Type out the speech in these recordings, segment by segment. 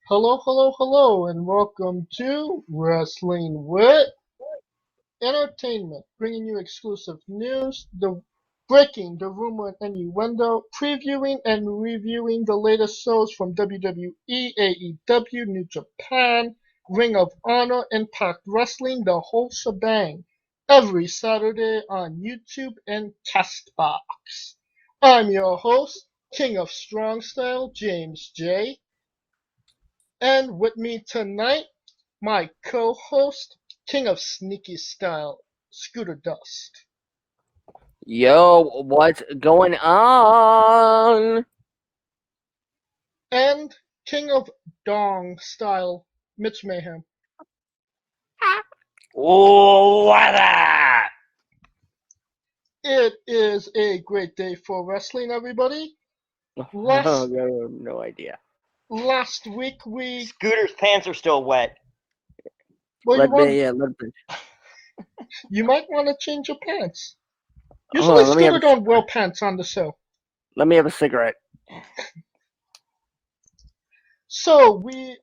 Hello, hello, hello, and welcome to Wrestling with Entertainment, bringing you exclusive news, the breaking, the rumor, and innuendo, previewing and reviewing the latest shows from WWE, AEW, New Japan, Ring of Honor, Impact Wrestling, the whole shebang, every Saturday on YouTube and Castbox. I'm your host, King of Strong Style, James J. And with me tonight, my co-host, King of Sneaky Style, Scooter Dust. Yo, what's going on? And King of Dong Style, Mitch Mayhem. What up? It is a great day for wrestling, everybody. Oh, Last no idea. last week we Scooter's pants are still wet. well Let me, yeah, let me, you might want to change your pants. hold Usually on, Scooter don't wear pants on the show. let me have a cigarette. So we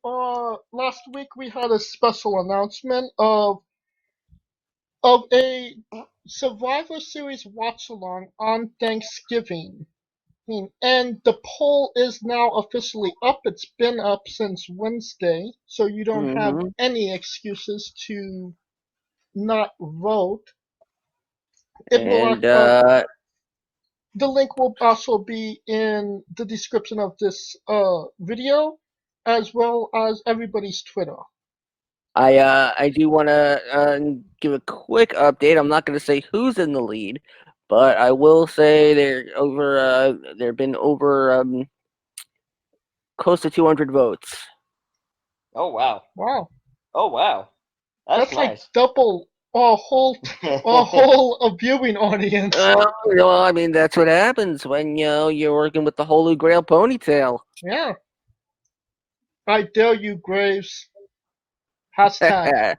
last week we had a special announcement of a Survivor Series watch along on Thanksgiving. And the poll is now officially up. It's been up since Wednesday, so you don't have Mm-hmm. any excuses to not vote. It will And, the link will also be in the description of this video, as well as everybody's Twitter. I do want to give a quick update. I'm not going to say who's in the lead, but I will say there have been over close to 200 votes. Oh wow. Wow, Oh wow. That's that's like nice. double a whole viewing audience. I mean, that's what happens when, you're working with the Holy Grail ponytail. Yeah. I dare you, Graves. Hashtag.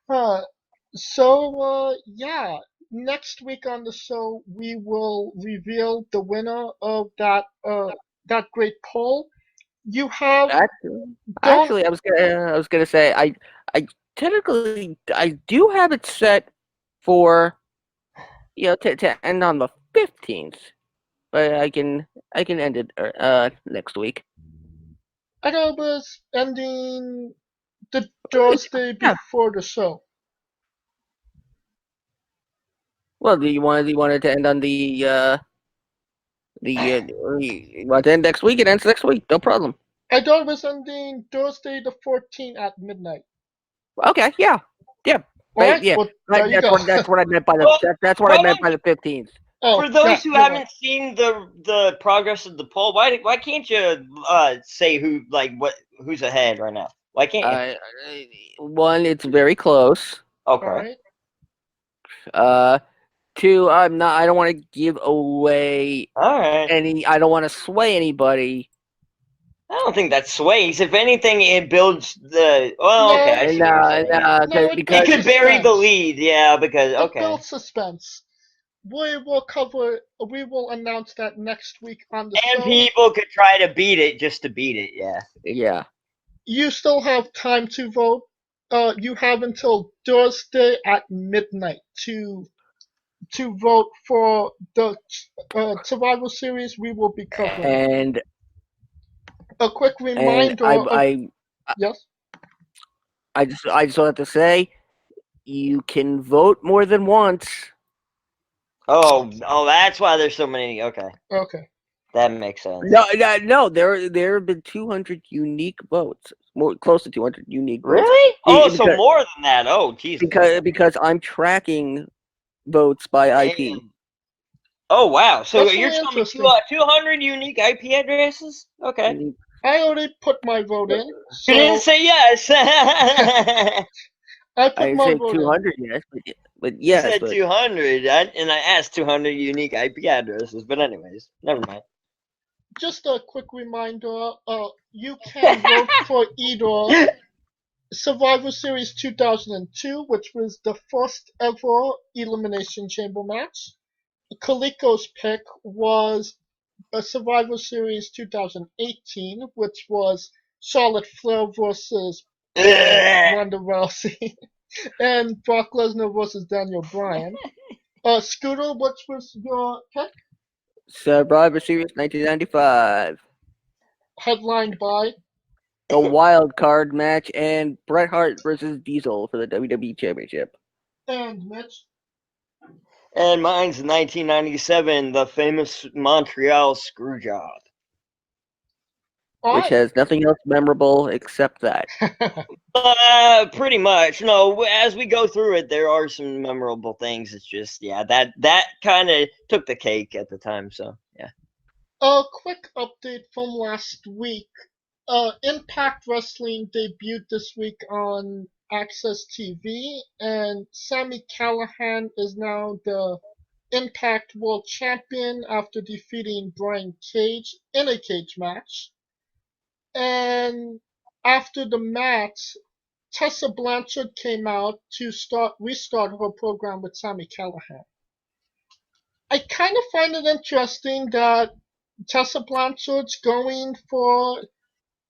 uh, yeah. Next week on the show, we will reveal the winner of that great poll. You have Actually, don't. I was gonna say I technically I do have it set for to end on the 15th, but I can end it next week. I know it was ending the It's, Thursday yeah. before the show. Well, do you want it to end on you want to end next week? It ends next week. No problem. I thought it was ending Thursday the 14th at midnight. Okay. Yeah. Yeah. All right. Yeah. Well, there you go. That's what I meant by Well, that's what I why meant don't by the 15th. Oh, for those who you're right. haven't seen the progress of the poll, why can't you say who's ahead right now? Why can't you? Uh, One, it's very close. All Okay. right. Uh, Two, I don't want to give away All right. I don't want to sway anybody. I don't think that sways. If anything, it builds the. Well, okay, No, I And see what you're saying. no, it It because builds could bury the suspense. lead, yeah. Because It okay. builds suspense. We will announce that next week on the And show. people could try to beat it just to beat it, yeah. yeah, You still have time to vote. You have until Thursday at midnight to vote for the Survival Series we will be covering. and A quick and reminder of yes. I just want to say you can vote more than once. Oh, that's why there's so many. Okay, Okay. that makes sense. No. There have been 200 unique votes, more close to 200 unique votes. Really? Oh, so Because more than that. Oh, Jesus. because I'm tracking votes by IP. Damn. Oh, wow. So That's you're really telling me interesting. 200 unique IP addresses? Okay. I already put my vote in, You didn't so say yes. I I put didn't my say vote in. 200, yes, but You yes, said but 200, and I asked 200 unique IP addresses. But anyways, never mind. Just a quick reminder, you can vote for either Survivor Series 2002, which was the first ever Elimination Chamber match. Kaliko's pick was Survivor Series 2018, which was Charlotte Flair versus Ronda Rousey and Brock Lesnar versus Daniel Bryan. Scooter, what was your pick? Survivor Series 1995. Headlined by The wild card match and Bret Hart versus Diesel for the WWE Championship. and Mitch. And mine's 1997, the famous Montreal Screwjob. Which has nothing else memorable except that. Pretty much. No, as we go through it, there are some memorable things. It's just, yeah, that kind of took the cake at the time. So, yeah. A quick update from last week. Impact Wrestling debuted this week on Access TV, and Sami Callihan is now the Impact World Champion after defeating Brian Cage in a cage match. And after the match, Tessa Blanchard came out to restart her program with Sami Callihan. I kind of find it interesting that Tessa Blanchard's going for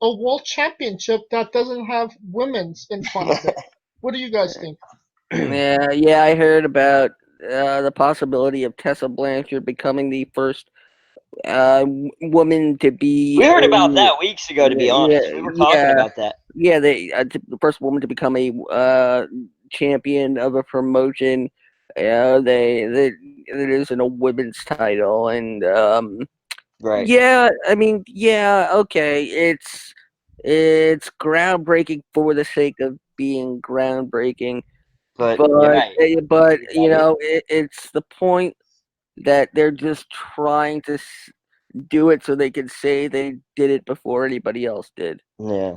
a world championship that doesn't have women's in front of it. What do you guys think? Yeah, I heard about the possibility of Tessa Blanchard becoming the first woman to be. We heard about that weeks ago, to be honest. We were talking about that. Yeah, the first woman to become a champion of a promotion. It isn't a women's title, and right. Yeah, I mean, yeah, okay, it's groundbreaking for the sake of being groundbreaking, but right. you know, it's the point that they're just trying to do it so they can say they did it before anybody else did. Yeah.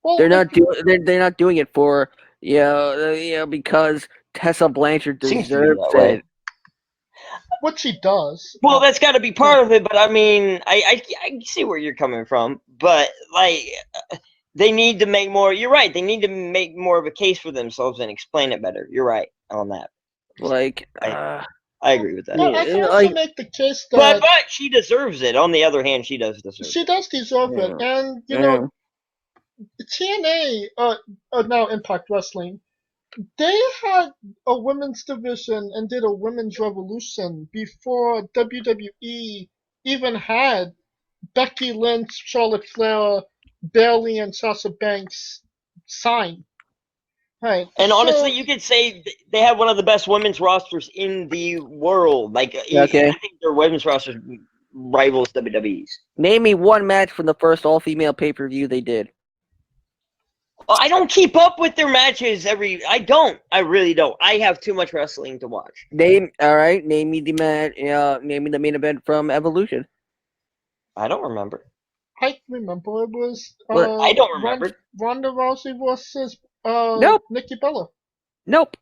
Well, they're not doing it for because Tessa Blanchard deserves it. What she does. Well, that's got to be part of it, but I mean, I see where you're coming from, but like, they need to make more. You're right. They need to make more of a case for themselves and explain it better. You're right on that. Like, I agree with that. Well, I can also make the case that. But she deserves it. On the other hand, she does deserve it. She does deserve it, and you know, TNA, now Impact Wrestling, they had a women's division and did a women's revolution before WWE even had Becky Lynch, Charlotte Flair, Bayley, and Sasha Banks signed. Right. And honestly, you could say they have one of the best women's rosters in the world. Like, I think their women's roster rivals WWE's. Name me one match from the first all-female pay-per-view they did. I don't keep up with their matches I don't. I really don't. I have too much wrestling to watch. Name me the match. Name me the main event from Evolution. I don't remember. I remember it was. I don't remember. Ronda Rousey versus nope. Nikki Bella. Nope.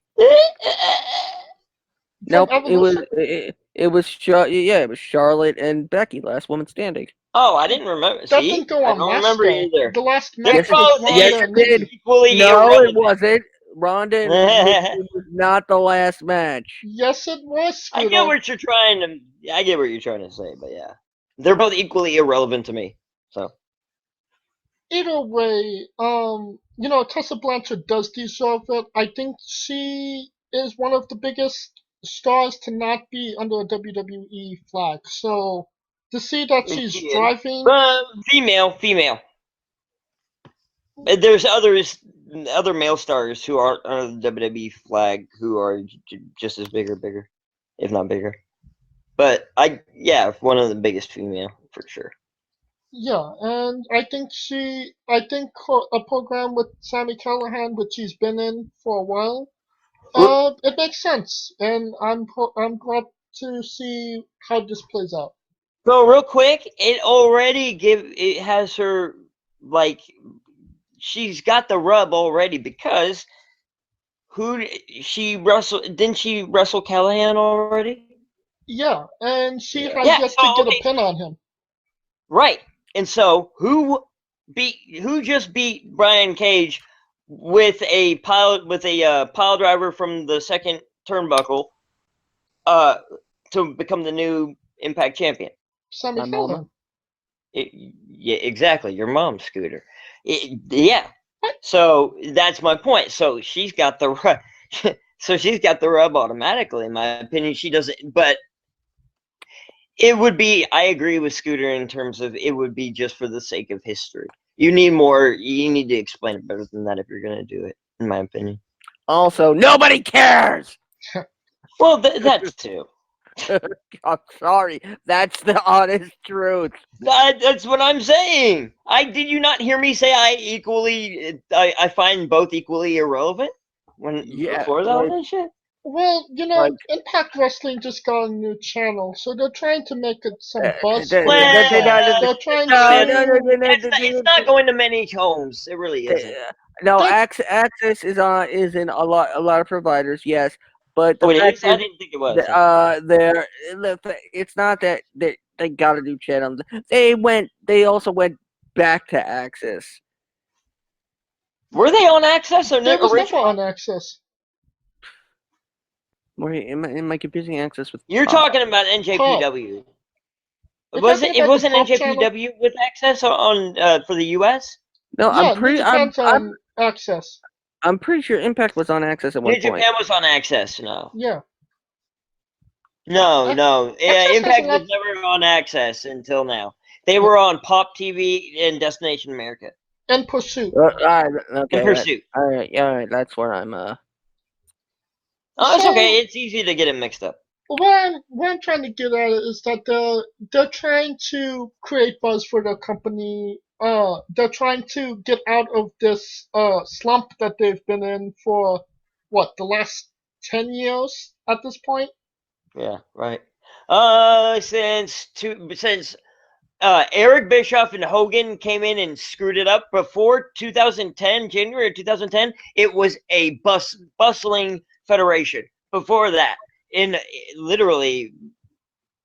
Nope. It was Charlotte and Becky, last woman standing. Oh, I didn't remember. That didn't go on. I don't remember either. The last match it did. No, it wasn't. Ronda was not the last match. Yes, it was. I get what you're trying to say, but yeah, they're both equally irrelevant to me. So either way, Tessa Blanchard does deserve it. I think she is one of the biggest stars to not be under a WWE flag. So to see that she's driving female. There's other male stars who are under the WWE flag who are just as big or bigger, if not bigger. But one of the biggest female for sure. Yeah, and I think a program with Sami Callihan, which she's been in for a while, it makes sense, and I'm glad to see how this plays out. So real quick, it has her like she's got the rub already because didn't she wrestle Callihan already? Yeah, and she has yet to get a pin on him. Right. And so who just beat Brian Cage with a pile driver from the second turnbuckle to become the new Impact champion? Sammy My mama? Fallon. Yeah, exactly. Your mom, Scooter. Yeah. So that's my point. So she's got the rub. So she's got the rub automatically. In my opinion, she doesn't. But it would be. I agree with Scooter in terms of it would be just for the sake of history. You need more. You need to explain it better than that if you're going to do it. In my opinion. Also, nobody cares. Well, that's too. I'm sorry. That's the honest truth. That's what I'm saying. Did you not hear me say I find both equally irrelevant before all like, that shit? Well, like Impact Wrestling just got a new channel, so they're trying to make it some buzz they- for Well, themselves. They're trying it's not going to many homes. It really isn't. no, They- Access is in a lot of providers, yes, but the Oh, it fact is? I is, didn't think it was. it's not that they got a new channel. They also went back to Access. Were they on Access or They was never original? on Access. Wait, am I confusing Access with? You're talking about NJPW. You're Was talking it about the wasn't Pop channel? NJPW with Access on for the US? No, Yeah, New Japan's on Access. I'm pretty sure Impact was on Access at one New point. Japan was on Access. No. Yeah. No. Yeah, Access has Impact a lot- was never on Access until now. They were on Pop TV and Destination America. And Pursuit. All right, okay, In Pursuit. all right, that's where I'm. Oh, it's So- okay. It's easy to get it mixed up. What I'm trying to get at is that they're trying to create buzz for their company. They're trying to get out of this slump that they've been in for the last 10 years at this point. Yeah, right. Since Eric Bischoff and Hogan came in and screwed it up before 2010, January of 2010, it was a bustling federation. Before that, literally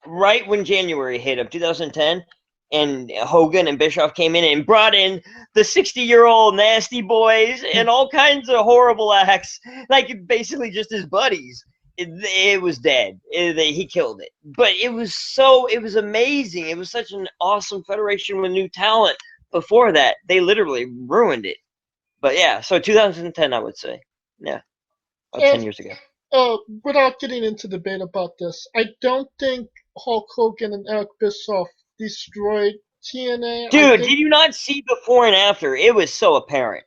right when January hit of 2010, and Hogan and Bischoff came in and brought in the 60-year-old Nasty Boys and all kinds of horrible acts, like basically just his buddies. It was dead. He killed it. But it was amazing. It was such an awesome federation with new talent. Before that, they literally ruined it. But yeah, so 2010, I would say. Yeah, about 10 years ago. Without getting into debate about this, I don't think Hulk Hogan and Eric Bischoff destroyed TNA. Dude, did you not see before and after? It was so apparent.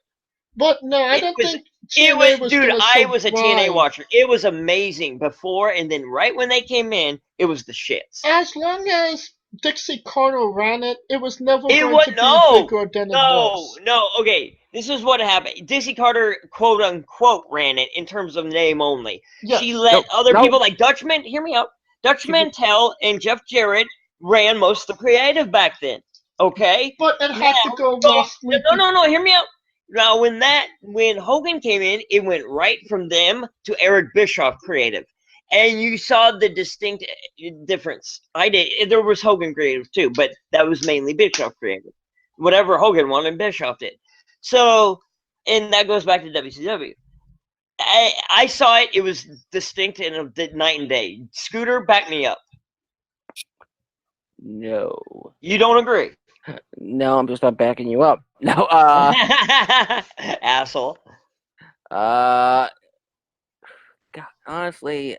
But no, I don't think TNA was dude, gonna I was a TNA survive. watcher. It was amazing before, and then right when they came in, it was the shits. As long as Dixie Carter ran it, it was never It going was to be bigger than it was. No. Okay, this is what happened. Dixie Carter, quote unquote, ran it in terms of name only. Yes. She let other people like Dutchman. Hear me out. Dutch Mantel and Jeff Jarrett ran most of the creative back then. Okay. But it had to go last week. No. Hear me out. Now, when Hogan came in, it went right from them to Eric Bischoff creative. And you saw the distinct difference. I did. There was Hogan creative too, but that was mainly Bischoff creative. Whatever Hogan wanted, Bischoff did. So, and that goes back to WCW. I saw it. It was distinct and night and day. Scooter, back me up. No. You don't agree? No, I'm just not backing you up. No, asshole. God, honestly,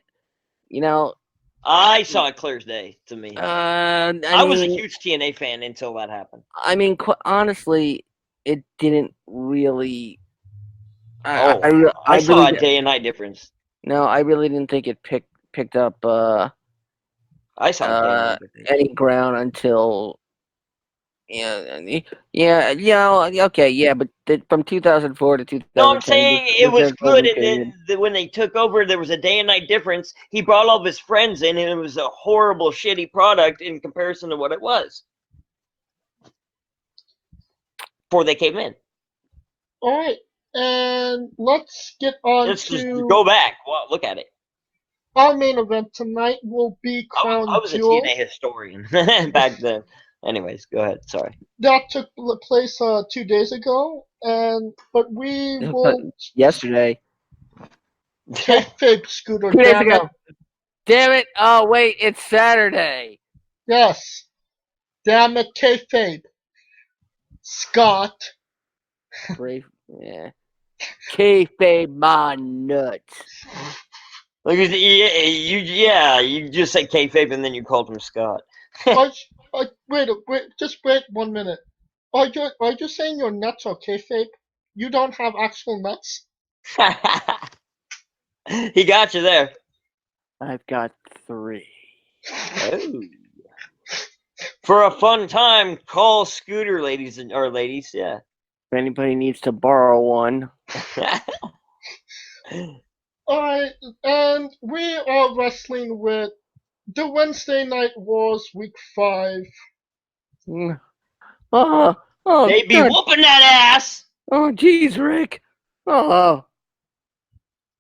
I saw it clear as day to me. I was a huge TNA fan until that happened. I mean, honestly, it didn't really. I saw a day and night difference. No, I really didn't think it picked up I saw any ground until. Okay, but from 2004 to 2010. No, I'm saying it was good, and then when they took over, there was a day and night difference. He brought all of his friends in, and it was a horrible, shitty product in comparison to what it was before they came in. All right, and let's get on Let's to just go back. Well, look at it. Our main event tonight will be Crown I was a Jewel. TNA historian back then. Anyways, go ahead. Sorry. That took place 2 days ago, but we will yesterday. Kayfabe Scooter. 2 days ago. Damn it! Oh wait, it's Saturday. Yes. Damn it, kayfabe. Scott. Brave. Yeah. Kayfabe my nuts. Look, you just said kayfabe and then you called him Scott. Wait, just wait 1 minute. Are you saying your nuts are kayfabe? You don't have actual nuts? He got you there. I've got 3. Oh. For a fun time, call Scooter, ladies, yeah. If anybody needs to borrow one. Alright, and we are wrestling with the Wednesday Night Wars Week 5. Oh, They be God. whooping that ass! Oh, jeez, Rick. Oh.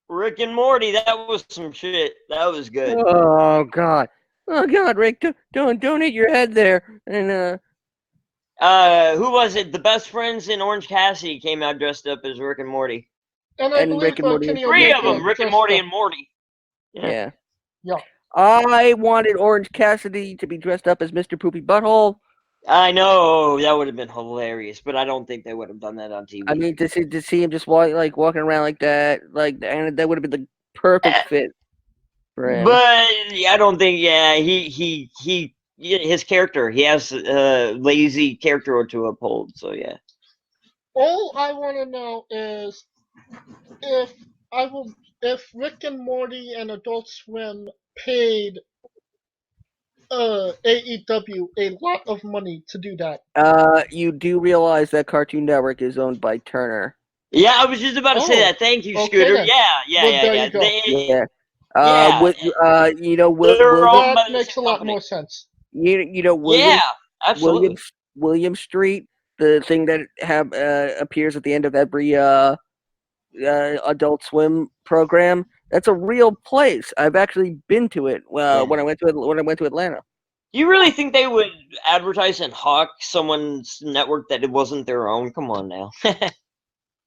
Rick and Morty, that was some shit. That was good. Oh, God. Oh, God, Rick, don't hit your head there. And, Who was it? The best friends in Orange Cassidy came out dressed up as Rick and Morty. And I And believe Rick and Morty. Kenny 3 of Omega them, Rick and dressed Morty up. and Morty. Yeah. Yeah. I wanted Orange Cassidy to be dressed up as Mr. Poopy Butthole. I know, that would have been hilarious, but I don't think they would have done that on TV. I mean, to see him just walking around like that, and that would have been the perfect fit for him. But I don't think, his character, he has a lazy character to uphold, so yeah. All I want to know is if Rick and Morty and Adult Swim paid AEW a lot of money to do that. You do realize that Cartoon Network is owned by Turner. Yeah, I was just about to say that. Thank you, okay Scooter. then. Yeah. There you go. That makes a lot more sense. William, absolutely. William Street, the thing that appears at the end of every Adult Swim program. That's a real place. I've actually been to it when I went to Atlanta. You really think they would advertise and hawk someone's network that it wasn't their own? Come on now.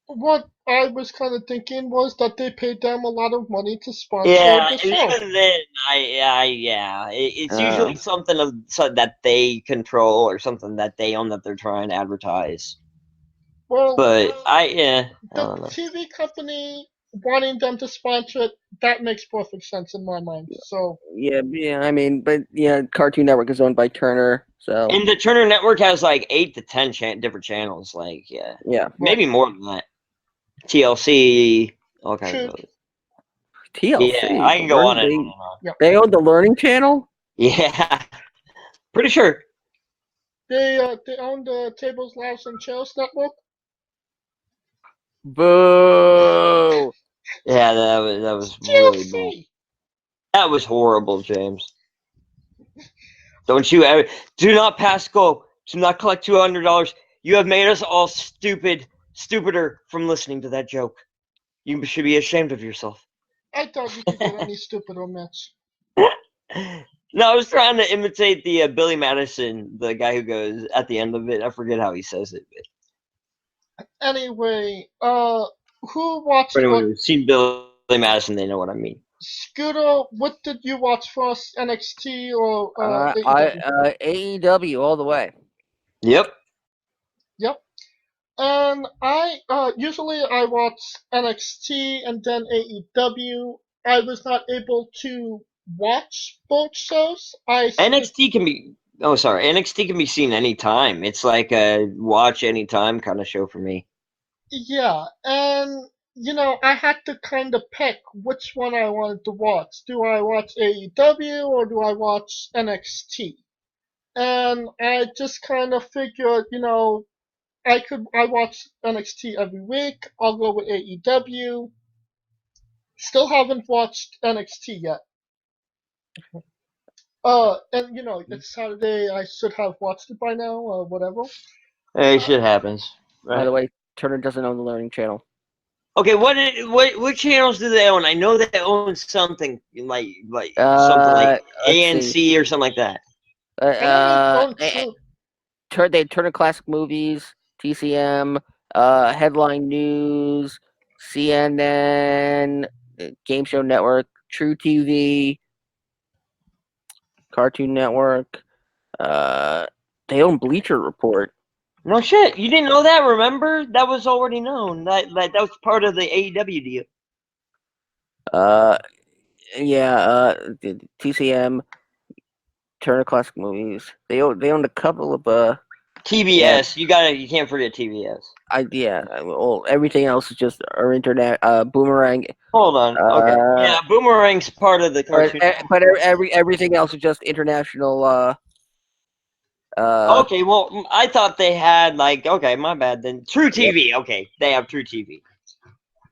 What I was kind of thinking was that they paid them a lot of money to sponsor Yeah, the and show. even then, it's usually something that they control or something that they own that they're trying to advertise. Well, but the TV company wanting them to sponsor it, that makes perfect sense in my mind. So yeah, I mean, but yeah, Cartoon Network is owned by Turner, so and the Turner Network has like 8 to 10 different channels, like maybe more than that. TLC, all kinds of others. TLC. Yeah, I can go on and on. Yep. They own the Learning Channel. Yeah, pretty sure. They own the Tables, Laughs, and Chairs network. Boo! Yeah, that was really bad. That was horrible, James. Don't you ever do not pass go. Do not collect $200. You have made us all stupider from listening to that joke. You should be ashamed of yourself. I thought you could get any stupider, Mitch. No, I was trying to imitate the Billy Madison, the guy who goes at the end of it. I forget how he says it. But... Anyway, who watched? For anyone who's seen Billy Madison, they know what I mean. Scooter, what did you watch first, NXT or AEW? AEW all the way. Yep. And I usually I watch NXT and then AEW. I was not able to watch both shows. NXT can be seen anytime. It's like a watch anytime kind of show for me. Yeah, and I had to kind of pick which one I wanted to watch. Do I watch AEW or do I watch NXT? And I just kind of figured, I watch NXT every week. I'll go with AEW. Still haven't watched NXT yet. And it's Saturday. I should have watched it by now or whatever. Hey, shit happens. Right? By the way, Turner doesn't own the Learning Channel. Okay, what channels do they own? I know they own something like something like ANC or something like that. They Turner Classic Movies, TCM, Headline News, CNN, Game Show Network, True TV, Cartoon Network, They own Bleacher Report. No shit, you didn't know that? Remember, that was already known. That was part of the AEW deal. Yeah. TCM, Turner Classic Movies. They owned a couple of TBS, you can't forget TBS. Well, everything else is just our internet. Boomerang. Hold on. Okay. Yeah, Boomerang's part of the cartoon. But everything else is just international. Okay, well, I thought they had okay, my bad then. True TV. Okay, they have True TV.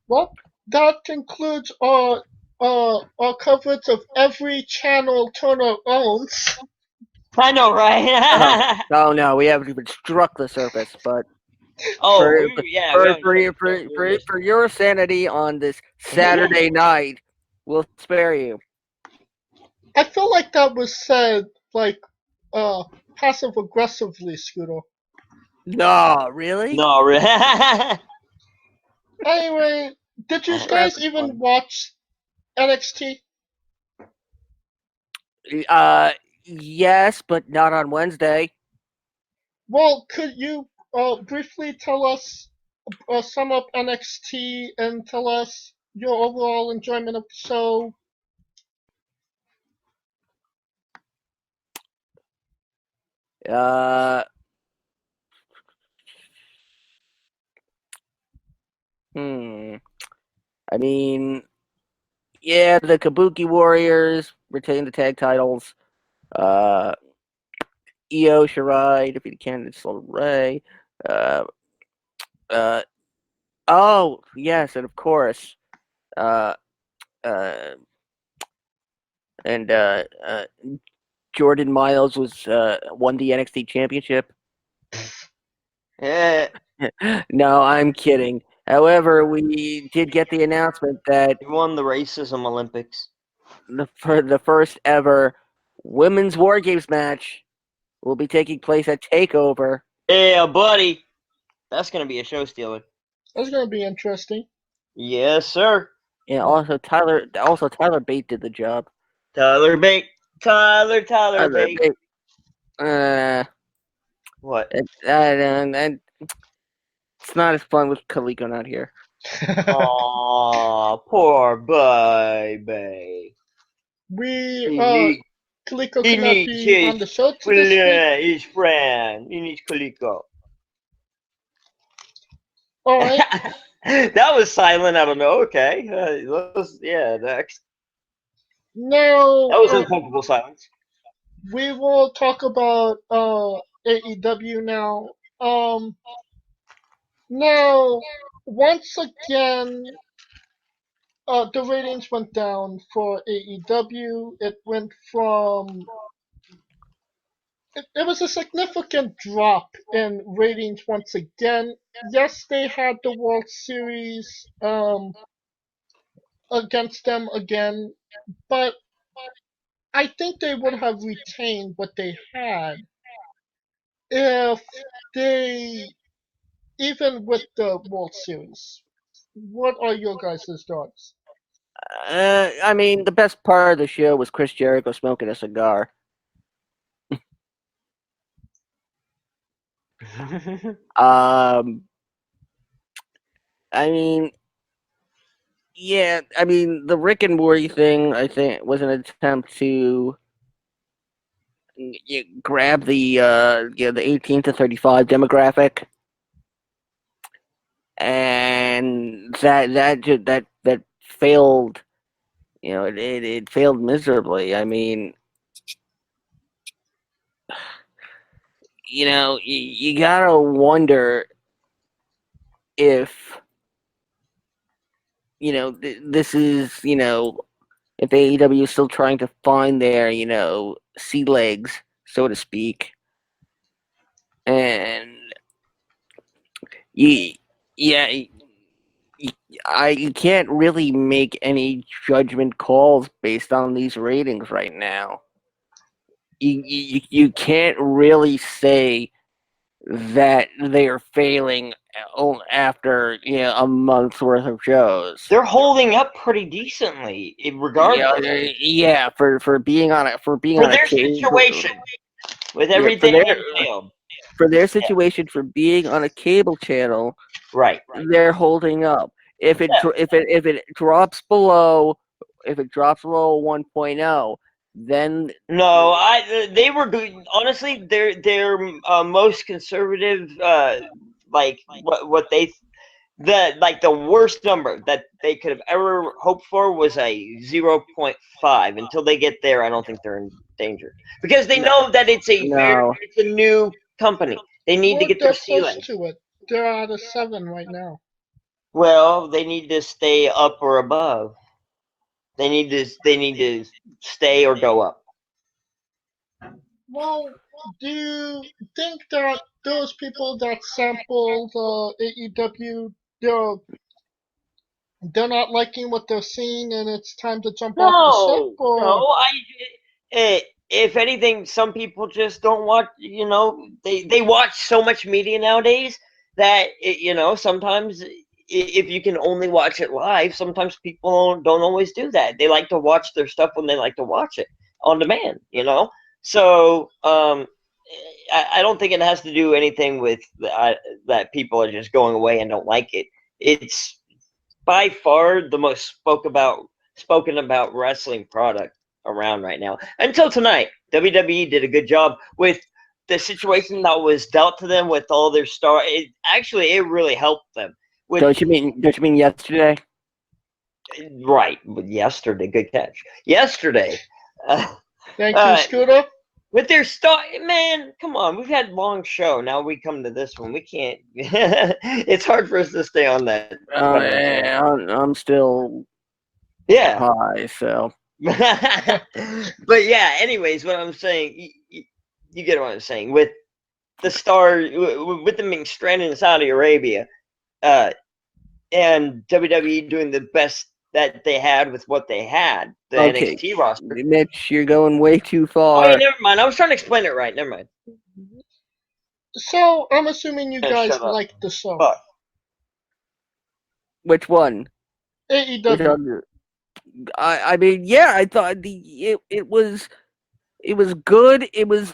Well, that concludes our coverage of every channel Turner owns. I know, right? Oh no, we haven't even struck the surface, but for your sanity on this Saturday night, we'll spare you. I feel like that was said passive aggressively, Scooter. No, really? No, really. Anyway, did you guys even watch NXT? Yes, but not on Wednesday. Well, could you briefly tell us, sum up NXT and tell us your overall enjoyment of the show? I mean, yeah, the Kabuki Warriors retain the tag titles. Io Shirai defeated Candice LeRae. Oh yes, and of course, Jordan Miles won the NXT Championship. Yeah. No, I'm kidding. However, we did get the announcement that he won the Racism Olympics. The first ever women's War Games match will be taking place at TakeOver. Yeah, buddy. That's going to be a show stealer. That's going to be interesting. Yes, sir. Yeah, also Tyler Bate did the job. Tyler Bate. Tyler Bate. What? And it's not as fun with Kaliko not here. Aw, poor baby. Kaliko cannot be on the show today. His friend. He needs Kaliko. All right. That was silent. I don't know. Okay. Next. No. That was uncomfortable silence. We will talk about AEW now. Now, once again, the ratings went down for AEW. It went from... It was a significant drop in ratings once again. Yes, they had the World Series against them again, but I think they would have retained what they had if they, even with the World Series. What are your guys' thoughts? I mean, the best part of the show was Chris Jericho smoking a cigar. I mean, yeah, I mean, the Rick and Morty thing, I think, was an attempt to grab the 18 to 35 demographic, and that failed. You know, it failed miserably. I mean, you know, you gotta wonder if, you know, this is, you know, if AEW is still trying to find their, you know, sea legs, so to speak. And you can't really make any judgment calls based on these ratings right now. You can't really say that they are failing after, you know, a month's worth of shows. They're holding up pretty decently, regardless. Yeah, for being on a situation. with Yeah, everything entailed. for their situation for being on a cable channel, Right. they're holding up. If it drops below 1.0, then No, they were good. Honestly, their most conservative, like what they the worst number that they could have ever hoped for was a 0.5. Until they get there, I don't think they're in danger because they know that it's a new company. They need to Well, get their they're sea close legs. to it. They're at a 7 right now. Well, they need to stay up or above. They need to stay or go up. Well, do you think that those people that sampled AEW, they're not liking what they're seeing, and it's time to jump off the ship? Or No. If anything, some people just don't watch. They watch so much media nowadays that sometimes if you can only watch it live, sometimes people don't always do that. They like to watch their stuff when they like to watch it on demand. So I don't think it has to do anything with that people are just going away and don't like it. It's by far the most spoken about wrestling product around right now. Until tonight, WWE did a good job with the situation that was dealt to them with all their star. It really helped them. don't you mean yesterday? Right, yesterday, good catch. Yesterday, thank you, Scooter. with their star, man, come on. We've had long show. Now we come to this one. We can't. It's hard for us to stay on that. I'm still high, so. But yeah. Anyways, what I'm saying, you get what I'm saying. With the star, with them being stranded in Saudi Arabia, and WWE doing the best that they had with what they had, the NXT roster. Mitch, you're going way too far. Oh, yeah, never mind. I was trying to explain it right. Never mind. So, I'm assuming you guys like the show. Fuck. Which one? AEW. I mean, yeah, I thought it was good. It was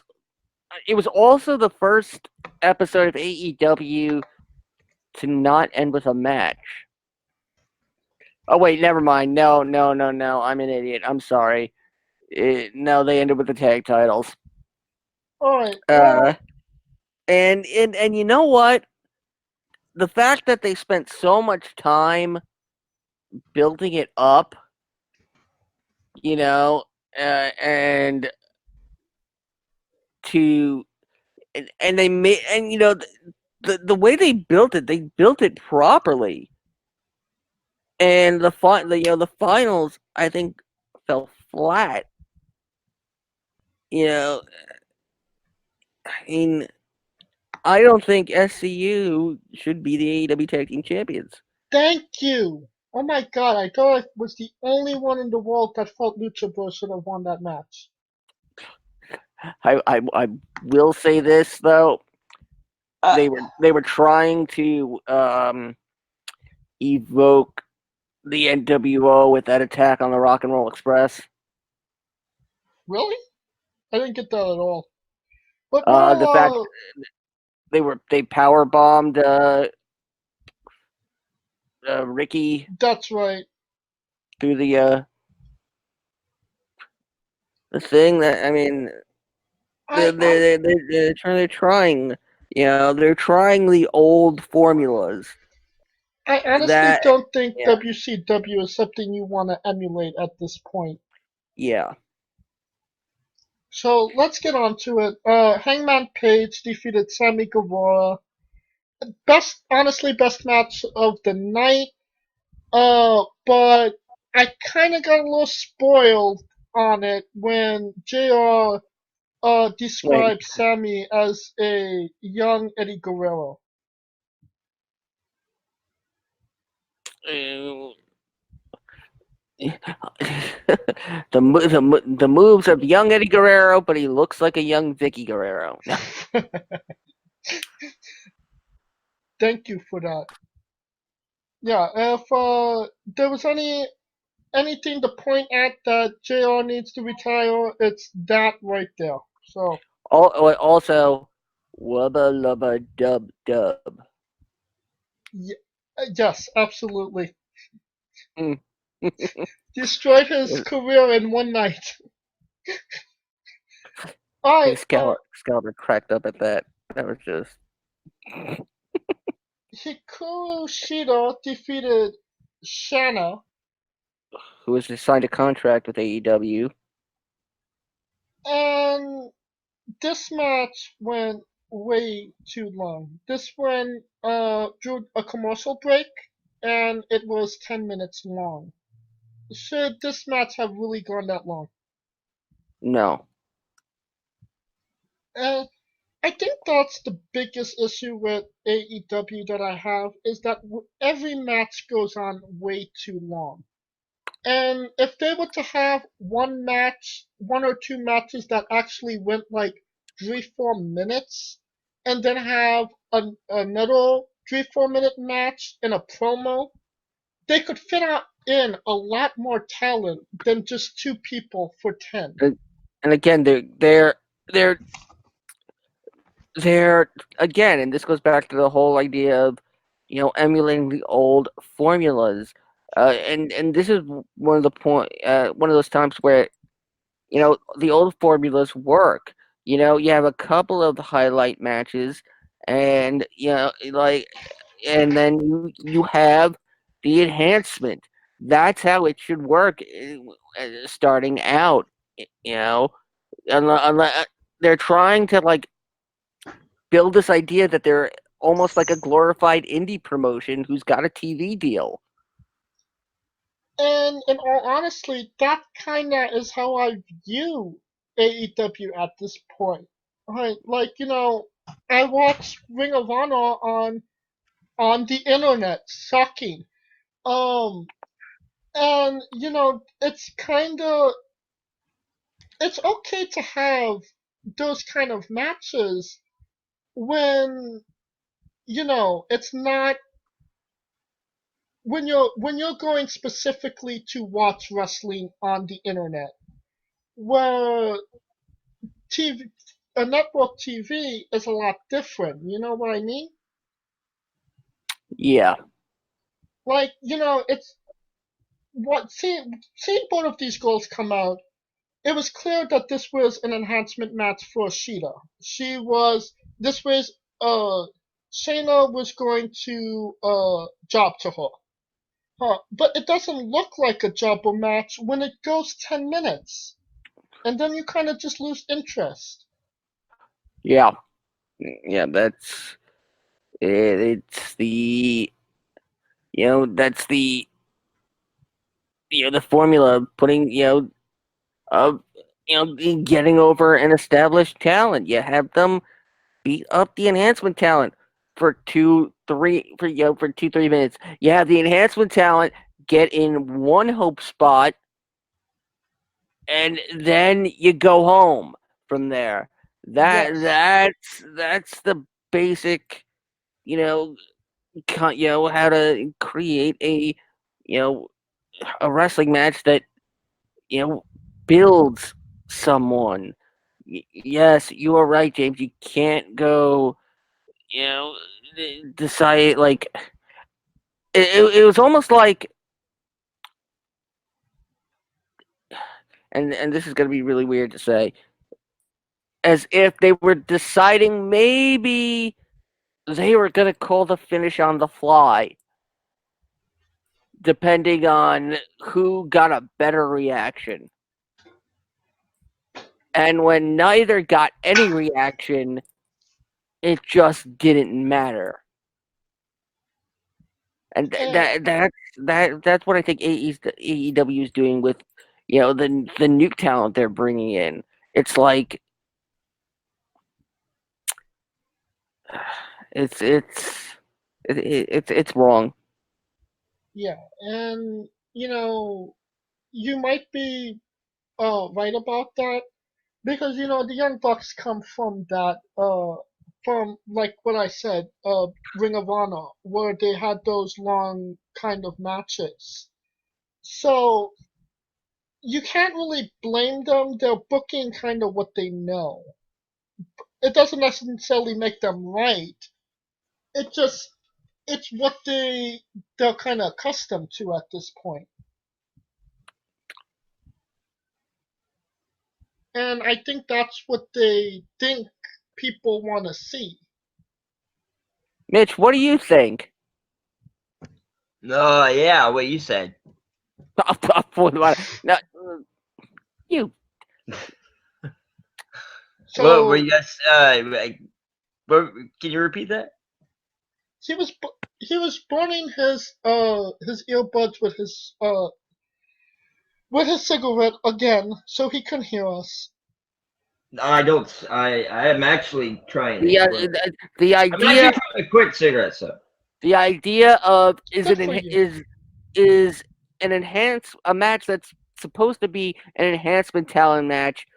also the first episode of AEW to not end with a match. Oh wait, never mind. No. I'm an idiot. I'm sorry. No, they ended with the tag titles. All right. And you know what? The fact that they spent so much time building it up, and they made, and the way they built it properly. And the finals, I think, fell flat. I mean, I don't think SCU should be the AEW Tag Team Champions. Thank you. Oh my god, I thought I was the only one in the world that felt Lucha Bros should have won that match. I will say this though, they were trying to evoke the NWO with that attack on the Rock and Roll Express. Really? I didn't get that at all. But the fact they power bombed Ricky. That's right. Through the thing that, I mean, they're trying. They're trying the old formulas. I honestly don't think WCW is something you want to emulate at this point. Yeah. So let's get on to it. Hangman Page defeated Sammy Guevara. Best match of the night. But I kind of got a little spoiled on it when JR described Sammy as a young Eddie Guerrero. The moves of young Eddie Guerrero, but he looks like a young Vicky Guerrero. Thank you for that. Yeah, if there was anything to point at that JR needs to retire, it's that right there. So. Also, wubba lubba dub dub. Yes, absolutely. Mm. Destroyed his career in one night. Alright, Skeletor cracked up at that. That was just Hikaru Shida defeated Shana, who was just signed a contract with AEW. and this match went way too long. This one drew a commercial break, and it was 10 minutes long. Should this match have really gone that long? No. And I think that's the biggest issue with AEW that I have is that every match goes on way too long. And if they were to have one match, one or two matches that actually went like 3-4 minutes, and then have another 3-4 minute match in a promo, they could fit out in a lot more talent than just two people for 10. And again, they're again, and this goes back to the whole idea of emulating the old formulas. And this is one of those times where the old formulas work. You have a couple of highlight matches, and and then you have the enhancement. That's how it should work, starting out. You know, unless they're trying to build this idea that they're almost like a glorified indie promotion who's got a TV deal. And in all honesty, that kinda is how I view AEW at this point. Right? I watch Ring of Honor on the internet, shocking. Um and it's okay to have those kind of matches when it's not when you're going specifically to watch wrestling on the internet, where TV a network TV is a lot different. You know what I mean? Yeah. It's what seeing both of these girls come out. It was clear that this was an enhancement match for Shida. She was this was Shayna was going to job to her. But it doesn't look like a jobber match when it goes 10 minutes. And then you kind of just lose interest. Yeah. Yeah, that's it's the that's the formula of putting of getting over an established talent. You have them beat up the enhancement talent for 2-3 minutes. You have the enhancement talent get in one hope spot, and then you go home from there. That's the basic, you know, how to create you know a wrestling match that builds someone. Yes, you are right, James. You can't go, you know, decide it was almost like, and this is gonna be really weird to say, as if they were deciding maybe they were gonna call the finish on the fly, depending on who got a better reaction. And when neither got any reaction, it just didn't matter. And that's what I think AEW is doing with the new talent they're bringing in. It's like it's wrong. Yeah, and you might be right about that because the Young Bucks come from that from like what I said, Ring of Honor, where they had those long kind of matches. So you can't really blame them. They're booking kind of what they know. it doesn't necessarily make them right. It's what they're kind of accustomed to at this point. And I think that's what they think people want to see. Mitch, what do you think? Yeah, what you said. No, you. So What were you guys? Can you repeat that? he was burning his earbuds with his cigarette again, so he couldn't hear us. I don't. I am actually trying. The the I'm idea actually trying to quit cigarettes. So the idea of Good for you. is a match that's supposed to be an enhancement talent match.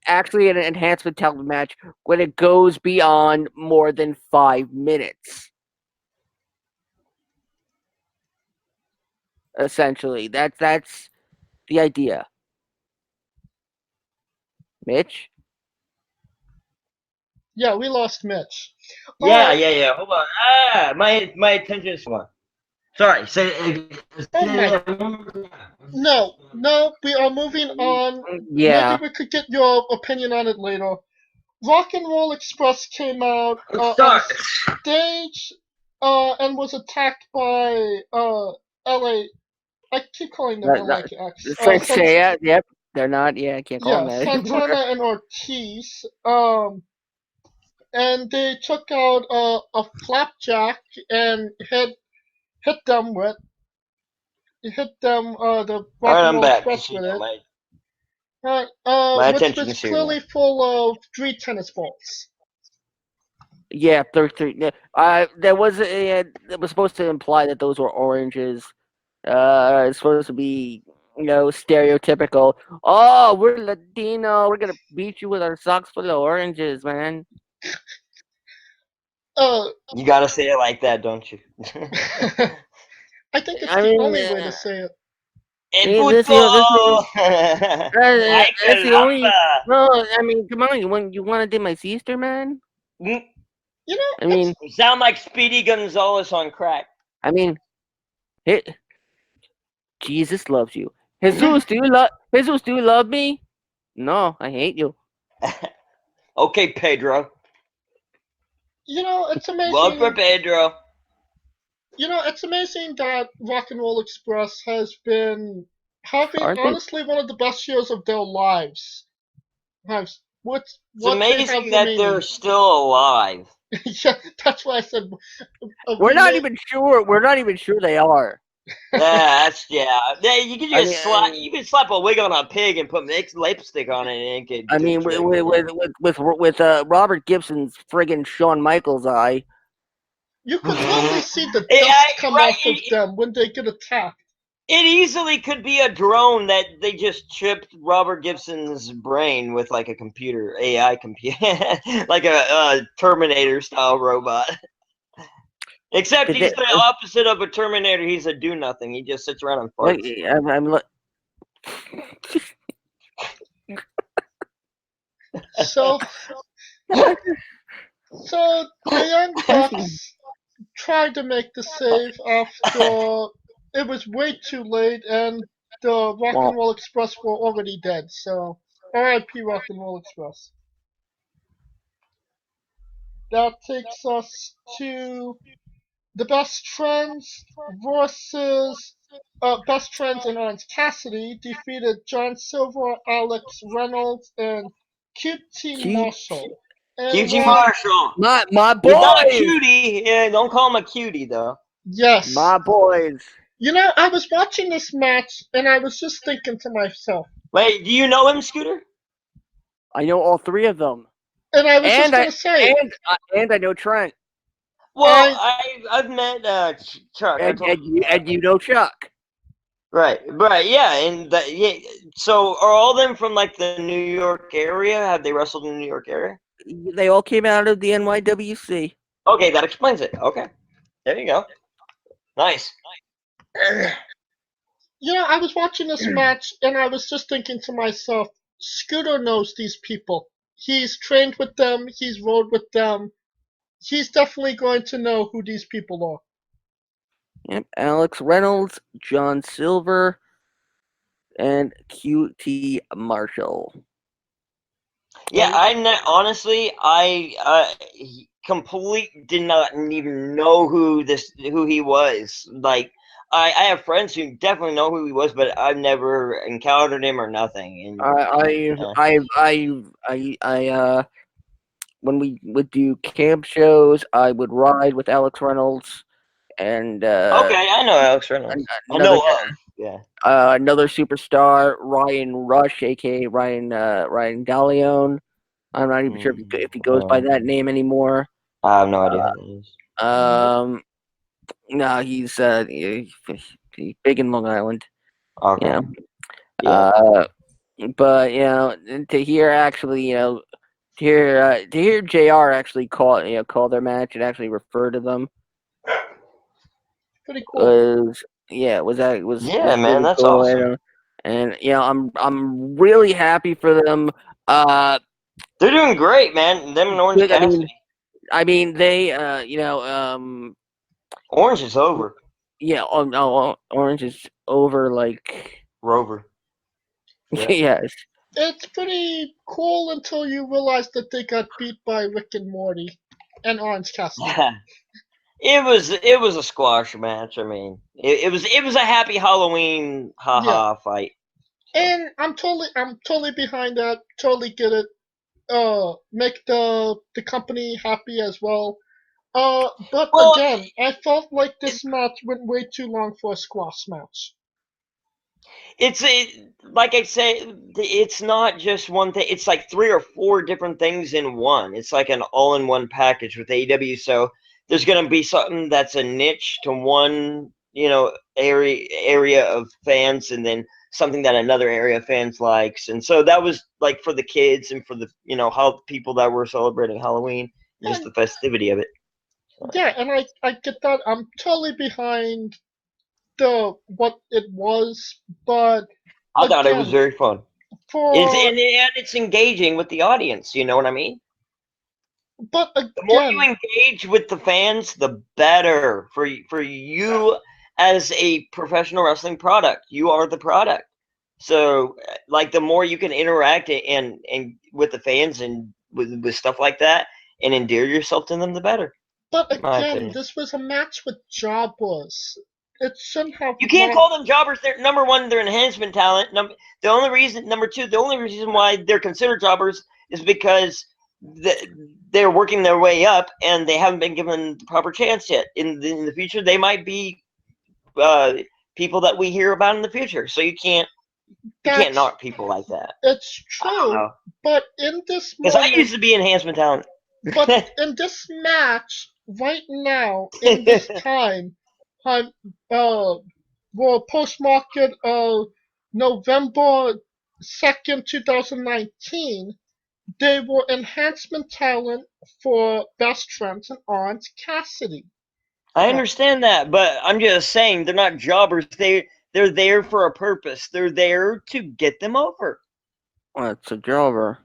Actually, an enhancement talent match when it goes beyond more than 5 minutes. Essentially, that's the idea. Mitch? Yeah, we lost Mitch. yeah. Hold on. My attention is one. Sorry. Oh my. No, we are moving on. Yeah. Maybe we could get your opinion on it later. Rock and Roll Express came out Sorry. on stage and was attacked by LA. I keep calling them LAX. Santana, yep. They're not. Yeah, I can't call them that anymore. Santana and Ortiz. And they took out a flapjack and hit them with. Hit them the Rock Alright, and I'm Roll back. Express with it. My Which attention was is here clearly now. full of 3 tennis balls. Yeah, 33. There was it was supposed to imply that those were oranges. It's supposed to be, stereotypical. Oh, we're Latino. We're gonna beat you with our socks full of oranges, man. You gotta say it like that, don't you? I think it's the only way to say it. That's the only. No, I mean, come on. You want to date my sister, man? You know, I mean, You sound like Speedy Gonzalez on crack. I mean, Jesus loves you. Jesus, do you love me? No, I hate you. Okay, Pedro. it's amazing. Welcome, Pedro. It's amazing that Rock and Roll Express has been having honestly one of the best years of their lives. It's amazing that they're still alive. Yeah, that's why I said we're not even sure. We're not even sure they are. Yeah. You can just you can slap a wig on a pig and put lipstick on it, and it could. I mean, with Robert Gibson's friggin' Shawn Michaels eye. You could literally see the dust come off of them when they get attacked. It easily could be a drone that they just chipped Robert Gibson's brain with like a computer, AI computer, like a Terminator-style robot. Except he's the opposite of a Terminator. He's a do-nothing. He just sits around and farts. So the Young Bucks tried to make the save after it was way too late and the Rock and Roll Express were already dead. So R.I.P. Rock and Roll Express. That takes us to the Best Friends versus Best Friends and Orange Cassidy defeated John Silver, Alex Reynolds, and QT Marshall. QT Marshall, my boy. He's not a cutie. Yeah, don't call him a cutie though. Yes, my boys. I was watching this match and I was just thinking to myself. Wait, do you know him, Scooter? I know all 3 of them. And I was just gonna say. And I know Trent. Well, I've met Chuck. And you know Chuck. Right, yeah, and so are all of them from like the New York area? Have they wrestled in the New York area? They all came out of the NYWC. Okay, that explains it. Okay, there you go. Nice. I was watching this match and I was just thinking to myself, Scooter knows these people. He's trained with them. He's rode with them. He's definitely going to know who these people are. Yep, Alex Reynolds, John Silver, and QT Marshall. Yeah, honestly, I completely did not even know who he was. Like, I have friends who definitely know who he was, but I've never encountered him or nothing. And when we would do camp shows, I would ride with Alex Reynolds and okay, I know Alex Reynolds. another Another superstar, Ryan Rush, aka Ryan Gallione. I'm not even sure if he goes by that name anymore. I have no idea who that is. No, he's big in Long Island. Okay. Yeah. But to hear actually, to hear JR actually call their match and actually refer to them. Pretty cool. Was really man, that's cool. awesome. And I'm really happy for them. They're doing great, man. Them and Orange Cassidy. I mean, they Orange is over. Yeah, Orange is over like Rover. Yeah. Yes. It's pretty cool until you realize that they got beat by Rick and Morty and Orange Cassidy. It was a squash match. I mean, it was a happy Halloween fight. And I'm totally behind that. Totally get it. Make the company happy as well. But again, I felt like this match went way too long for a squash match. Like I say, it's not just one thing. It's like 3 or 4 different things in one. It's like an all-in-one package with AEW. So there's going to be something that's a niche to one, area of fans, and then something that another area of fans likes. And so that was like for the kids and for the, how people that were celebrating Halloween, just the festivity of it. Yeah, and I get that. I'm totally behind what it was, but I thought it was very fun. It's engaging with the audience. You know what I mean? But again, the more you engage with the fans, the better for you as a professional wrestling product. You are the product. So, like, the more you can interact and with the fans and with stuff like that, and endear yourself to them, the better. But again, this was a match with jobbers. It shouldn't have. You can't call them jobbers. They're number one. They're enhancement talent. Number two. The only reason why they're considered jobbers is because they're working their way up and they haven't been given the proper chance yet. In the future, they might be people that we hear about in the future. So you can't knock people like that. It's true, but in this because I used to be enhancement talent. But in this match, right now, in this time, post-market November 2nd, 2019, they were enhancement talent for Best Friends and Orange Cassidy. I understand that, but I'm just saying they're not jobbers. They're there for a purpose. They're there to get them over. Well, it's a jobber.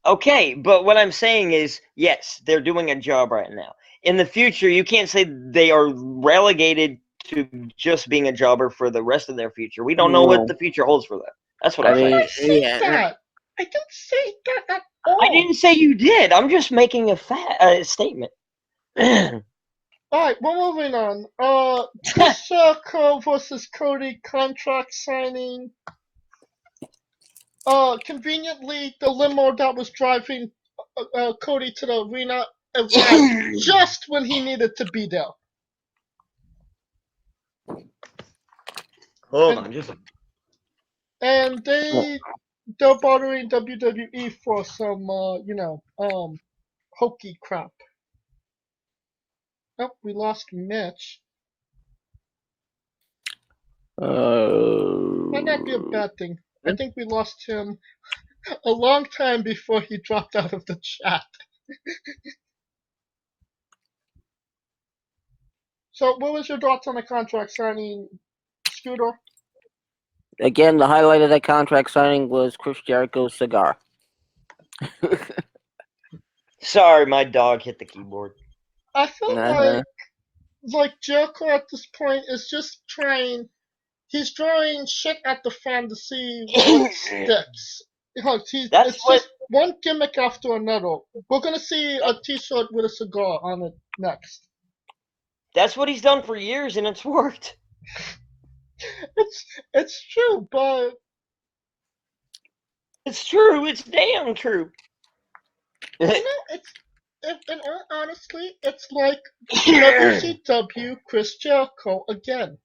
Okay, but what I'm saying is, yes, they're doing a job right now. In the future, you can't say they are relegated to just being a jobber for the rest of their future. We don't know what the future holds for them. That's what I'm saying. I didn't say that. I didn't say that at all. I didn't say you did. I'm just making a statement. Alright, we're moving on. Chris Jericho versus Cody contract signing. Conveniently, the limo that was driving Cody to the arena arrived just when he needed to be there. Hold on, just. And they're bothering WWE for some, hokey crap. Oh, we lost Mitch. Might not be a bad thing. I think we lost him a long time before he dropped out of the chat. So, what was your thoughts on the contract signing, Scooter? Again, the highlight of that contract signing was Chris Jericho's cigar. Sorry, my dog hit the keyboard. I feel like Jericho at this point is just trying. He's throwing shit at the fan to see what sticks. That's It's what. just one gimmick after another. We're gonna see a T-shirt with a cigar on it next. That's what he's done for years, and it's worked. It's true, but It's true. It's damn true. it's in all honestly, it's like WCW Chris Jericho again,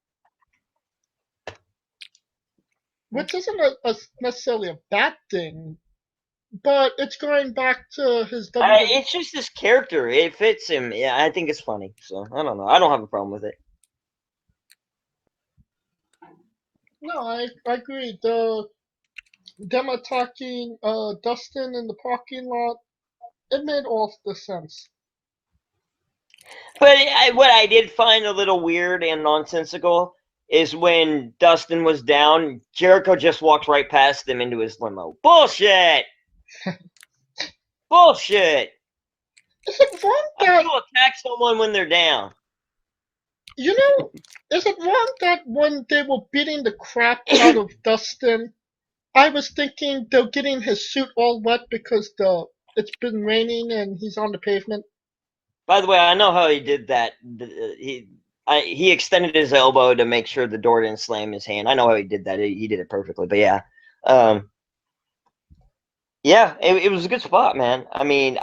which isn't necessarily a bad thing, but it's going back to his WWE. It's just this character. It fits him. Yeah, I think it's funny. So I don't know. I don't have a problem with it. No, I agree. Them attacking Dustin in the parking lot, it made all the sense. But what I did find a little weird and nonsensical is when Dustin was down, Jericho just walked right past him into his limo. Bullshit! Bullshit! Is it wrong that People attack someone when they're down. is it wrong that when they were beating the crap out of Dustin, I was thinking they're getting his suit all wet because it's been raining and he's on the pavement. By the way, I know how he did that. He extended his elbow to make sure the door didn't slam his hand. I know how he did that. He did it perfectly. But yeah, it was a good spot, man. I mean,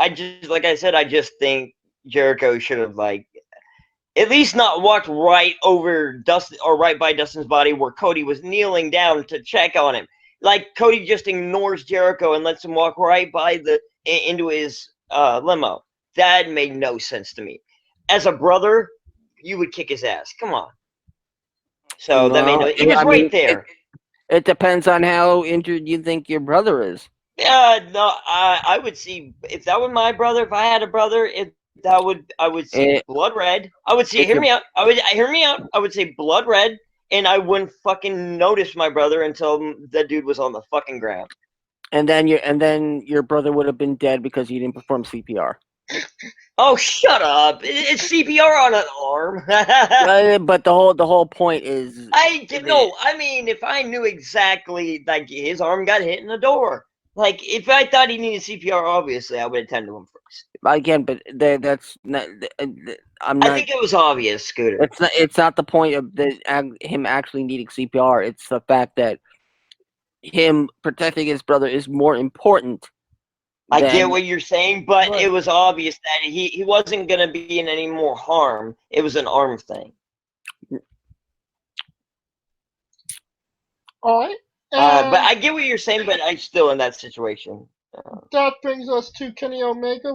like I said, I just think Jericho should have at least not walked right over Dustin or right by Dustin's body where Cody was kneeling down to check on him. Like Cody just ignores Jericho and lets him walk right by into his limo. That made no sense to me. As a brother, you would kick his ass. Come on. So that made no. He was right there. It depends on how injured you think your brother is. No, I would see if that was my brother. If I had a brother, I would see blood red. I would see. Hear me out. Hear me out. I would say blood red, and I wouldn't fucking notice my brother until that dude was on the fucking ground. And then your brother would have been dead because you didn't perform CPR. Oh, shut up! It's CPR on an arm. But the whole point is. I mean, if I knew exactly, like his arm got hit in the door. Like, if I thought he needed CPR, obviously I would attend to him first. Again, but that's not. I'm not. I think it was obvious, Scooter. It's not the point of him actually needing CPR. It's the fact that him protecting his brother is more important. I get what you're saying, but it was obvious that he wasn't going to be in any more harm. It was an arm thing. All right. But I get what you're saying, but I'm still in that situation. That brings us to Kenny Omega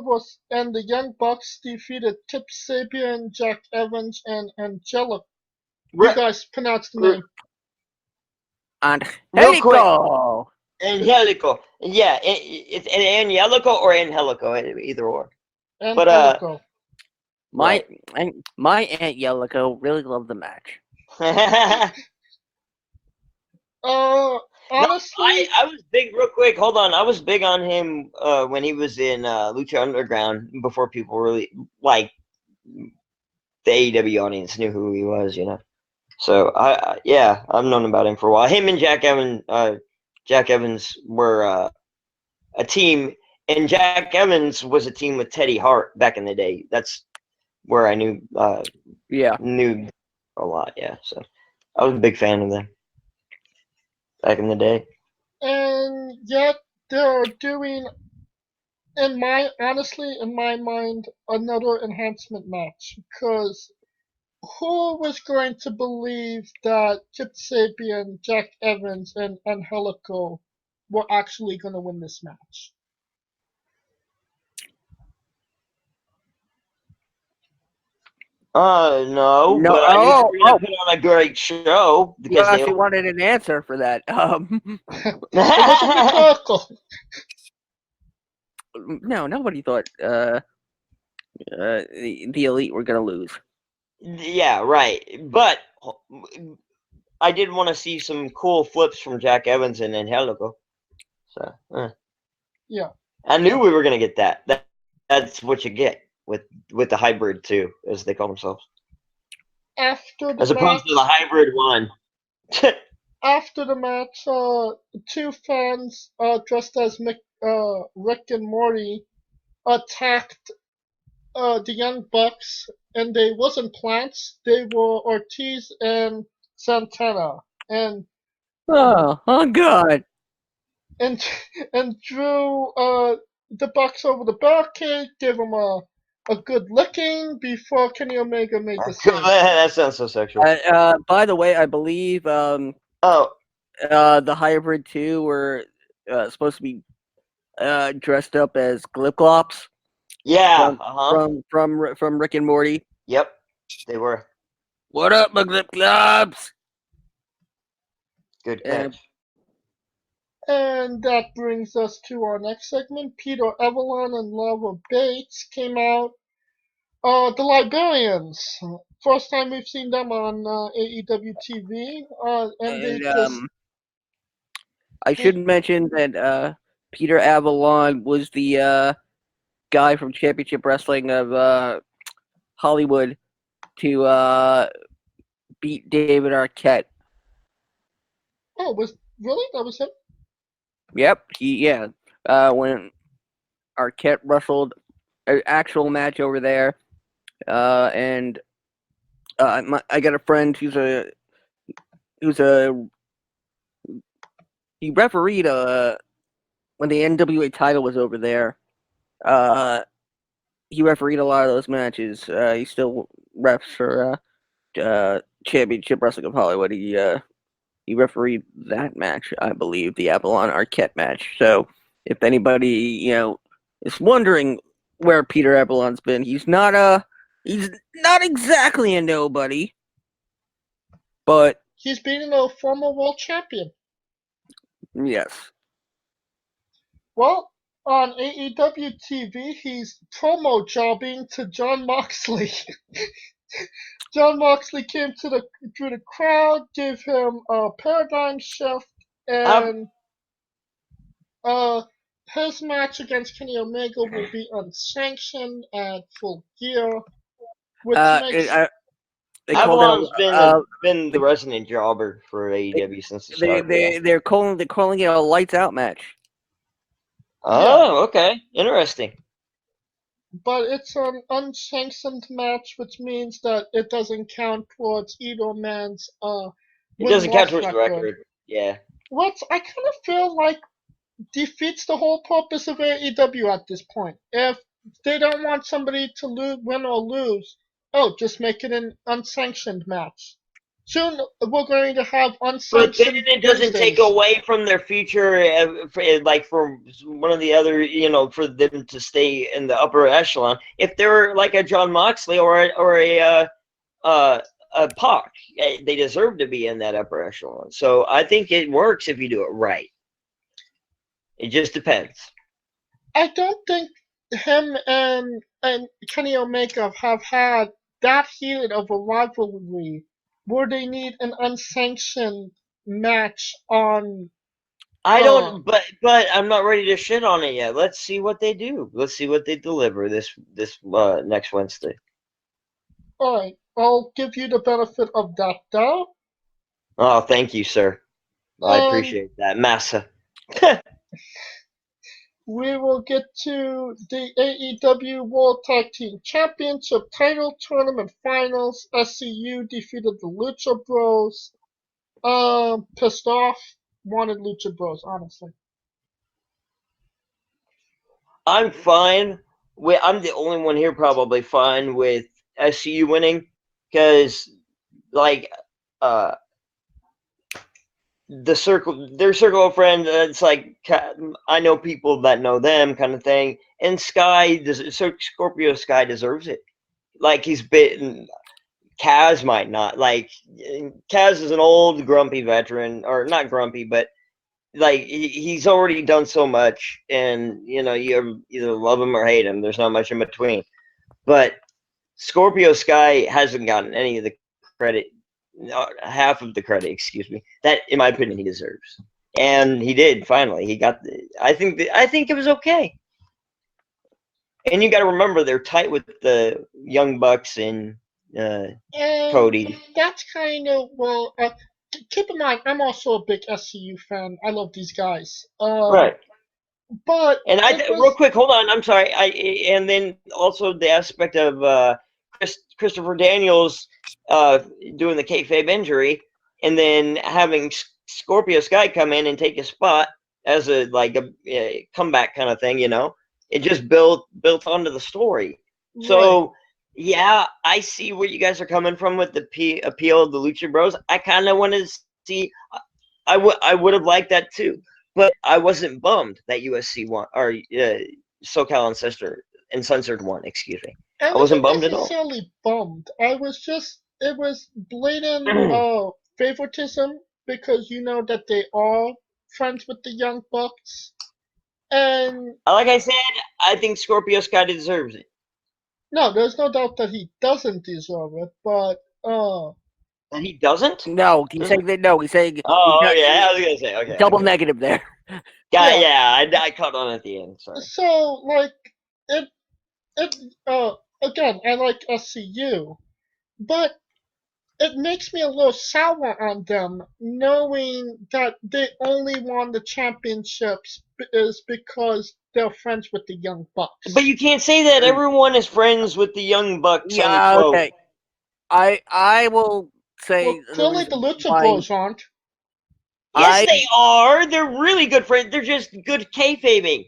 and the Young Bucks defeated Kip Sabian, Jack Evans, and Angelico. You guys pronounce the name. Angelico. Angelico. Yeah, it's Angelico or Angelico, either or. Angelico. But my Aunt Yelico really loved the match. Honestly, I was big. Real quick, hold on. I was big on him when he was in Lucha Underground before people really the AEW audience knew who he was. So I've known about him for a while. Him and Jack Evans were a team, and Jack Evans was a team with Teddy Hart back in the day. That's where I knew knew a lot. Yeah, so I was a big fan of them back in the day. And yet they're doing, in my mind, another enhancement match, because who was going to believe that Kip Sabian, Jack Evans, and Angelico were actually going to win this match? No, but I knew we were going to put on a great show. You actually wanted an answer for that. It was rhetorical. No, nobody thought the Elite were going to lose. Yeah, right. But I did want to see some cool flips from Jack Evans and Angelico. So, Yeah. I knew we were gonna get that. That's what you get with the hybrid two, as they call themselves, After the as opposed to the match, hybrid one. two fans dressed as Rick and Morty attacked the Young Bucks, and they wasn't plants. They were Ortiz and Santana, and Oh God. and and drew the Bucks over the barricade, gave them a good licking before Kenny Omega made the save. That sounds so sexual. By the way, I believe Oh, the hybrid 2 were supposed to be dressed up as Glip Glops yeah. from Rick and Morty. Yep, they were. What up, my Glip Glops? Good And- catch. And that brings us to our next segment. Peter Avalon and Lava Bates came out. The Liberians. First time we've seen them on AEW TV. And they And just. I should mention that Peter Avalon was the guy from Championship Wrestling of Hollywood to beat David Arquette. Oh, really? That was him? Yep, when Arquette wrestled an actual match over there, and I got a friend who's a he refereed when the NWA title was over there. He refereed a lot of those matches. He still refs for Championship Wrestling of Hollywood. He refereed that match, I believe, the Avalon Arquette match. So if anybody is wondering where Peter Avalon's been, he's not exactly a nobody, but He's beating a former world champion. yes. Well, on AEW TV, he's promo jobbing to Jon Moxley. Jon Moxley came through the crowd, gave him a paradigm shift, and his match against Kenny Omega will be unsanctioned at Full Gear, which makes They call that Avalon's been the resident jobber for AEW since the start. they're calling it a lights out match. Oh, okay, interesting. but it's an unsanctioned match, which means that it doesn't count towards either man's It doesn't count towards the record. Yeah. What I kind of feel like defeats the whole purpose of AEW at this point. If they don't want somebody to win or lose, just make it an unsanctioned match. Soon we're going to have unsanctioned. But then it doesn't take away from their future, like for one of the other, for them to stay in the upper echelon. If they're like a Jon Moxley or a Pac, they deserve to be in that upper echelon. So I think it works if you do it right. It just depends. I don't think him and Kenny Omega have had that heated of a rivalry where they need an unsanctioned match on. I don't, but I'm not ready to shit on it yet. Let's see what they do. Let's see what they deliver this next Wednesday. All right, I'll give you the benefit of that doubt. Oh, thank you, sir. I appreciate that, massa. We will get to the AEW World Tag Team Championship Title Tournament Finals. SCU defeated the Lucha Bros. Pissed off. Wanted Lucha Bros, honestly. I'm fine. I'm the only one here probably fine with SCU winning because, like, their circle of friends, it's like I know people that know them kind of thing. And Scorpio Sky deserves it. Like, he's bitten. Kaz might not. Like, Kaz is an old grumpy veteran, or not grumpy, but like he's already done so much, and you either love him or hate him. There's not much in between. But Scorpio Sky hasn't gotten any of the credit. Half of the credit, excuse me, that in my opinion he deserves, and he did finally. He got I think it was okay. And you got to remember they're tight with the Young Bucks and And Cody. that's kind of, well, keep in mind, I'm also a big SCU fan. I love these guys. Right. But And it real was, quick, hold on. I'm sorry. And then also the aspect of Christopher Daniels doing the kayfabe injury, and then having Scorpio Sky come in and take his spot as a comeback kind of thing. It just built onto the story. right. So yeah, I see where you guys are coming from with the appeal of the Lucha Bros. I kind of wanted to see. I would have liked that too. But I wasn't bummed that USC won, or SoCal Uncensored won. Excuse me. I wasn't bummed at all. necessarily bummed. I was just, it was blatant favoritism because you know that they are friends with the Young Bucks. And Like I said, I think Scorpio Sky deserves it. no, there's no doubt that he doesn't deserve it, but And he doesn't? No, he's saying that. No, he's saying. Oh, yeah, I was gonna say, okay. Double okay. negative there. Yeah, I caught on at the end. Sorry. so like it again, I like SCU, but it makes me a little sour on them, knowing that they only won the championships is because they're friends with the Young Bucks. But you can't say that. Everyone is friends with the Young Bucks. Yeah, unquote. okay. I will say. Well, clearly the reason Lucha why- Bros aren't. Yes, they are. They're really good friends. They're just good kayfabing.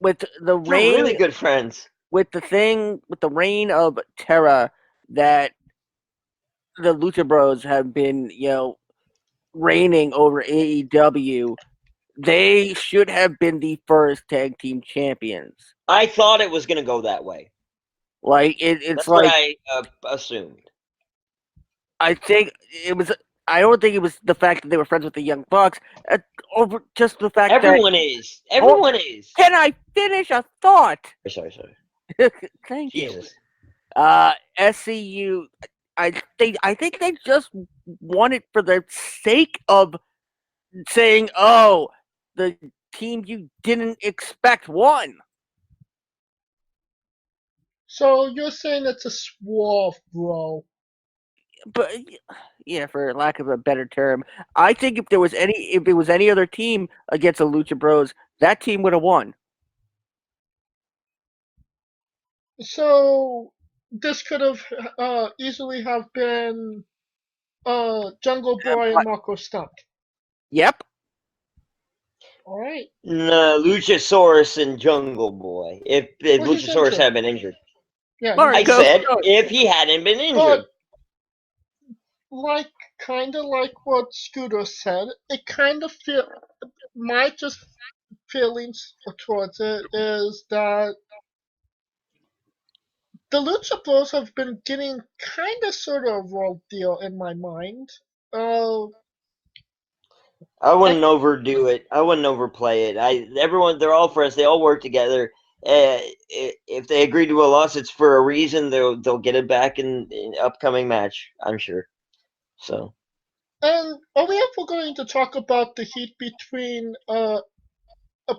With the They're reign, really good friends. with the reign of Terra that the Lucha Bros have been, reigning over AEW, they should have been the first tag team champions. I thought it was going to go that way. Like it's That's like what I assumed. I think it was. I don't think it was the fact that they were friends with the Young Bucks. Over just the fact Everyone is. Everyone is. Can I finish a thought? Sorry. Thank you. Jesus. SCU. I think they just won it for the sake of saying, "Oh, the team you didn't expect won." So you're saying it's a swerve, bro? But yeah, for lack of a better term, I think if it was any other team against the Lucha Bros, that team would have won. So this could have easily have been Jungle Boy and Marco Stunt. Yep. All right. No, Luchasaurus and Jungle Boy. If Well, he's Luchasaurus injured. had been injured. Yeah. Marco I said Stunt. if he hadn't been injured. But kind of like what Scooter said, it kind of my just feelings towards it is that the Lucha Bros have been getting kind of sort of a raw deal in my mind. I wouldn't overdo it. I wouldn't overplay it. They're all friends. They all work together. If they agree to a loss, it's for a reason. They'll get it back in upcoming match. I'm sure. So. And are we ever going to talk about the heat between a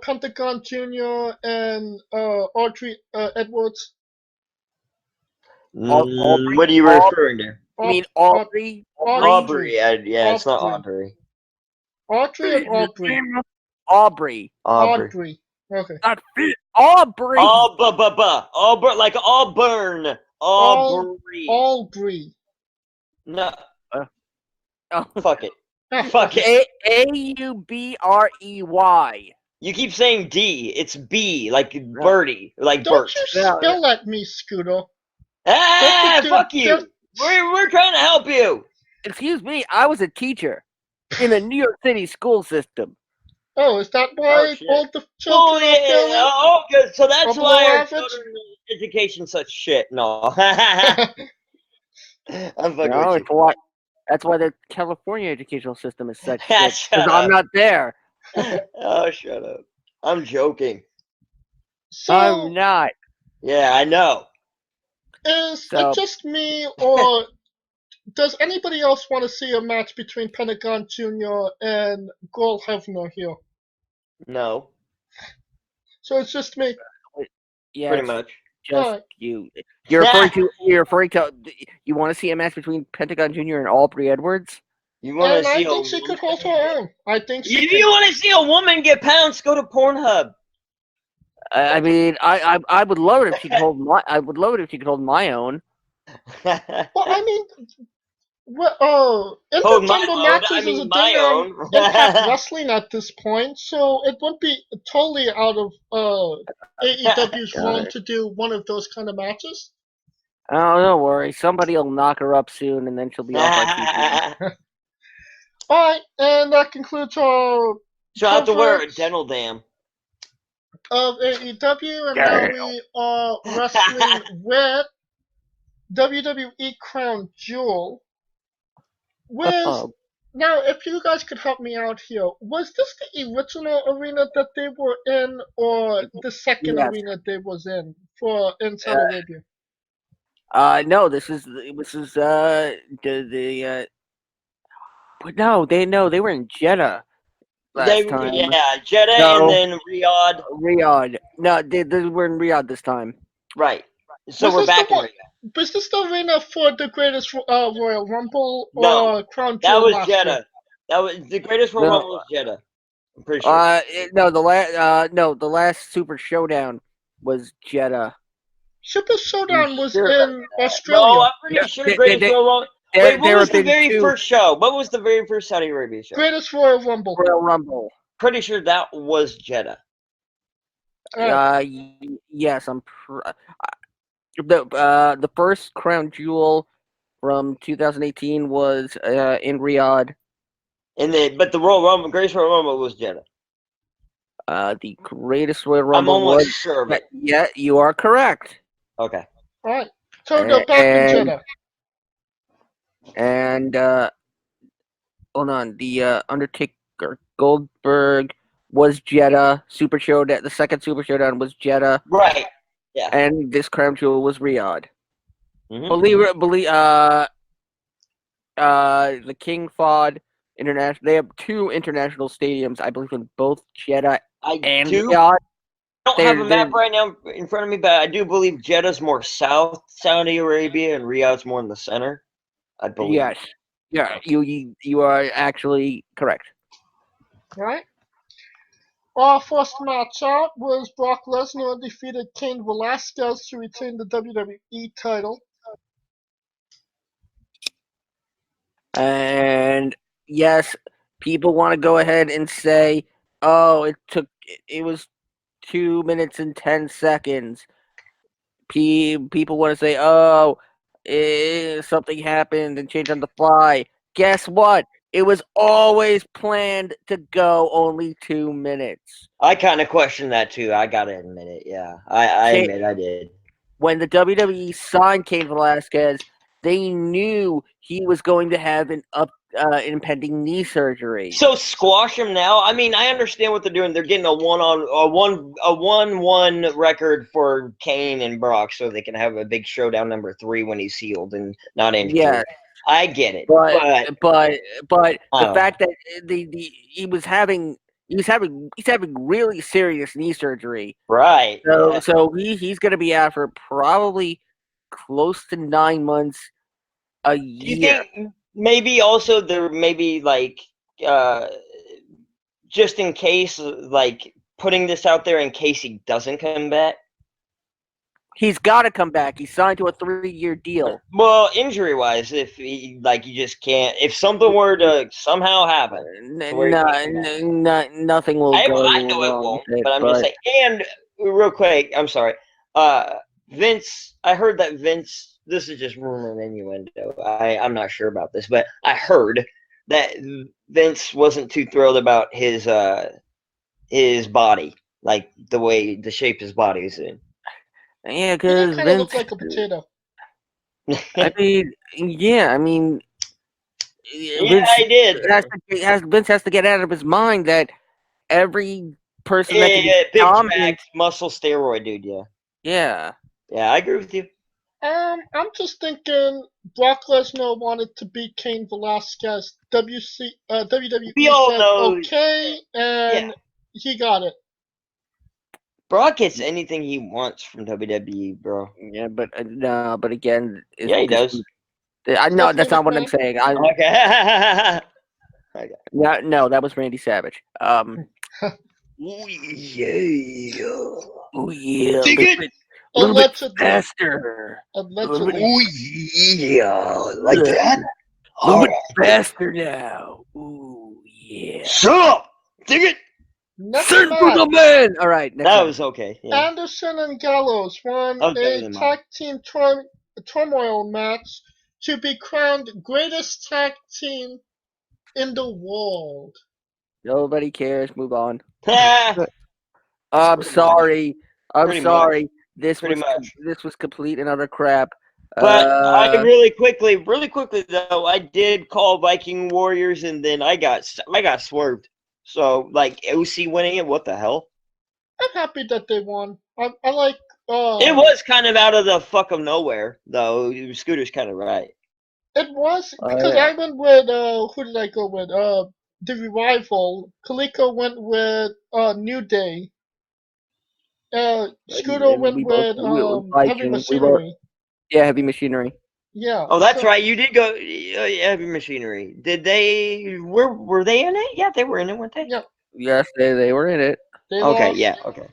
Pentagon Jr. and Audrey Edwards? Aubrey? What are you referring to? I mean Aubrey. Aubrey. Yeah, it's not Audrey. Audrey and Aubrey. Aubrey. Okay. Not fit. Aubrey. Auburn, like Auburn. Aubrey. Aubrey. No. Oh. Fuck it. Fuck it. Aubrey. You keep saying D. It's B, like Birdie, like Don't Bert. you spell at me, Scooter. Ah, fuck you. We're trying to help you. Excuse me, I was a teacher in the New York City school system. Oh, is that why all the Oh, children are failing? oh, good. So that's Or why below our average? children education's such shit. No. I'm fucking No, with you. that's why the California educational system is such Ah, shit. shut Because I'm up. not there. Oh, shut up. I'm joking. So, I'm not. Yeah, I know. is So- it just me, or does anybody else want to see a match between Pentagon Jr. and Gol Hefner here? No. So it's just me. Yeah, Pretty it's much. just Alright. you. You're referring to. You want to see a match between Pentagon Jr. and Aubrey Edwards? You want to And I see a think she could woman? hold her own. I think she If could. you want to see a woman get pounced, go to Pornhub. I mean, I would love it if she could hold my. I would love it if she could hold my own. Well, I mean, Hold my intergender own. matches I is a mean thing my on own. Impact Wrestling at this point, so it wouldn't be totally out of AEW's realm to do one of those kind of matches. Oh, don't worry. Somebody will knock her up soon, and then she'll be off our TV. Alright, and that concludes our Shout out the word, coverage dental dam. of AEW, and now we are wrestling with WWE Crown Jewel. Now, if you guys could help me out here, was this the original arena that they were in, or the second Yes. arena they was in for in Saudi Arabia? No, this is but no, they were in Jeddah last time. Yeah, Jeddah No. and then Riyadh. Riyadh. No, they were in Riyadh this time. Right. So Was we're this back the in one- Riyadh. Was this the arena for the greatest Royal Rumble or No, Crown That Jewel was last Jeddah. year? That was the greatest Royal No. Rumble was Jeddah. I'm pretty sure. The last Super Showdown was Jeddah. Super Showdown was Sure. in Australia. No, I'm pretty Yeah, sure they- greatest they- Royal Rumble. There, Wait, what there was have the been very two first show? What was the very first Saudi Arabia show? Greatest Royal Rumble. Royal Rumble. Pretty sure that was Jeddah. Yes, the first Crown Jewel from 2018 was in Riyadh. But the Royal Rumble, greatest Royal Rumble was Jeddah. The greatest Royal I'm Rumble almost was. sure of it. Yeah, you are correct. Okay. Alright. So they're back in Jeddah. And hold on, the Undertaker Goldberg was Jeddah. The second Super Showdown was Jeddah, Right. Yeah. and this Crown Jewel was Riyadh. Mhm. The King Fahd International. They have two international stadiums, I believe, in both Jeddah and Riyadh. I don't have a map right now in front of me, but I do believe Jeddah's more south Saudi Arabia and Riyadh's more in the center. I believe. Yes. Yeah, you are actually correct. Right? Our first match out was Brock Lesnar defeated Cain Velasquez to retain the WWE title. And yes, people want to go ahead and say, "Oh, it was 2 minutes and 10 seconds." People want to say, "Oh, something happened and changed on the fly." Guess what? It was always planned to go only 2 minutes. I kind of question that too. I gotta admit it. Yeah, I admit I did. When the WWE signed Cain Velasquez, they knew he was going to have an impending knee surgery. So squash him now. I mean, I understand what they're doing. They're getting a 1-1 record for Kane and Brock, so they can have a big showdown number 3 when he's healed and not injured. Yeah, I get it, but the Oh. fact that he's having really serious knee surgery. right. So Yeah. so he's going to be out for probably close to 9 months, a Do you year. think maybe also there maybe like just in case, like putting this out there in case he doesn't come back? He's got to come back. He signed to a 3-year deal. Well, injury wise, if he you just can't. If something were to somehow happen, Nothing will go I know it wrong won't. with it, But I'm just saying. And real quick, I'm sorry. Vince, I heard that Vince. This is just rumor and innuendo. I'm not sure about this, but I heard that Vince wasn't too thrilled about his body, like the shape his body is in. Yeah, He because kind of Vince. looked like a potato. I mean, yeah, I mean. Yeah, I did. Vince has to get out of his mind that every person that can Yeah, big dominant. jacked muscle steroid dude. Yeah, Yeah. yeah, I agree with you. I'm just thinking Brock Lesnar wanted to beat Cain Velasquez. WWE We all said know- okay, and Yeah. he got it. Brock gets anything he wants from WWE, bro. Yeah, but no, but again, it's Yeah, he because does. no, that's Stephanie not what I'm McMahon? saying. I Okay. no, that was Randy Savage. Oh yeah. Oh yeah, Dig it. a little bit Allegedly. faster, Allegedly. Oh yeah. Like that? a little bit Alright. faster now. Ooh yeah. Shut up. Dig it. Next Send for the match. man. All right, next That match. was okay. Yeah. Anderson and Gallows won That was better a than mine. tag team turmoil match to be crowned greatest tag team in the world. Nobody cares. Move on. Ah, I'm Pretty sorry. I'm Pretty sorry. This Pretty was much. this was complete and utter crap. But I really quickly though, I did call Viking Warriors, and then I got swerved. So like OC winning it, what the hell? I'm happy that they won. I like. It was kind of out of the fuck of nowhere, though. Scooter's kind of right. It was because yeah. I went with who did I go with? The Revival. Kaliko went with New Day. Scooter And went we both with Heavy Viking. We both Machinery. Heavy machinery. Yeah. Oh, that's so- right. You did go Heavy Machinery. Did they? Were they in it? Yeah, they were in it, weren't they? Yeah. Yes, they were in it. They Okay. lost. Yeah. Okay.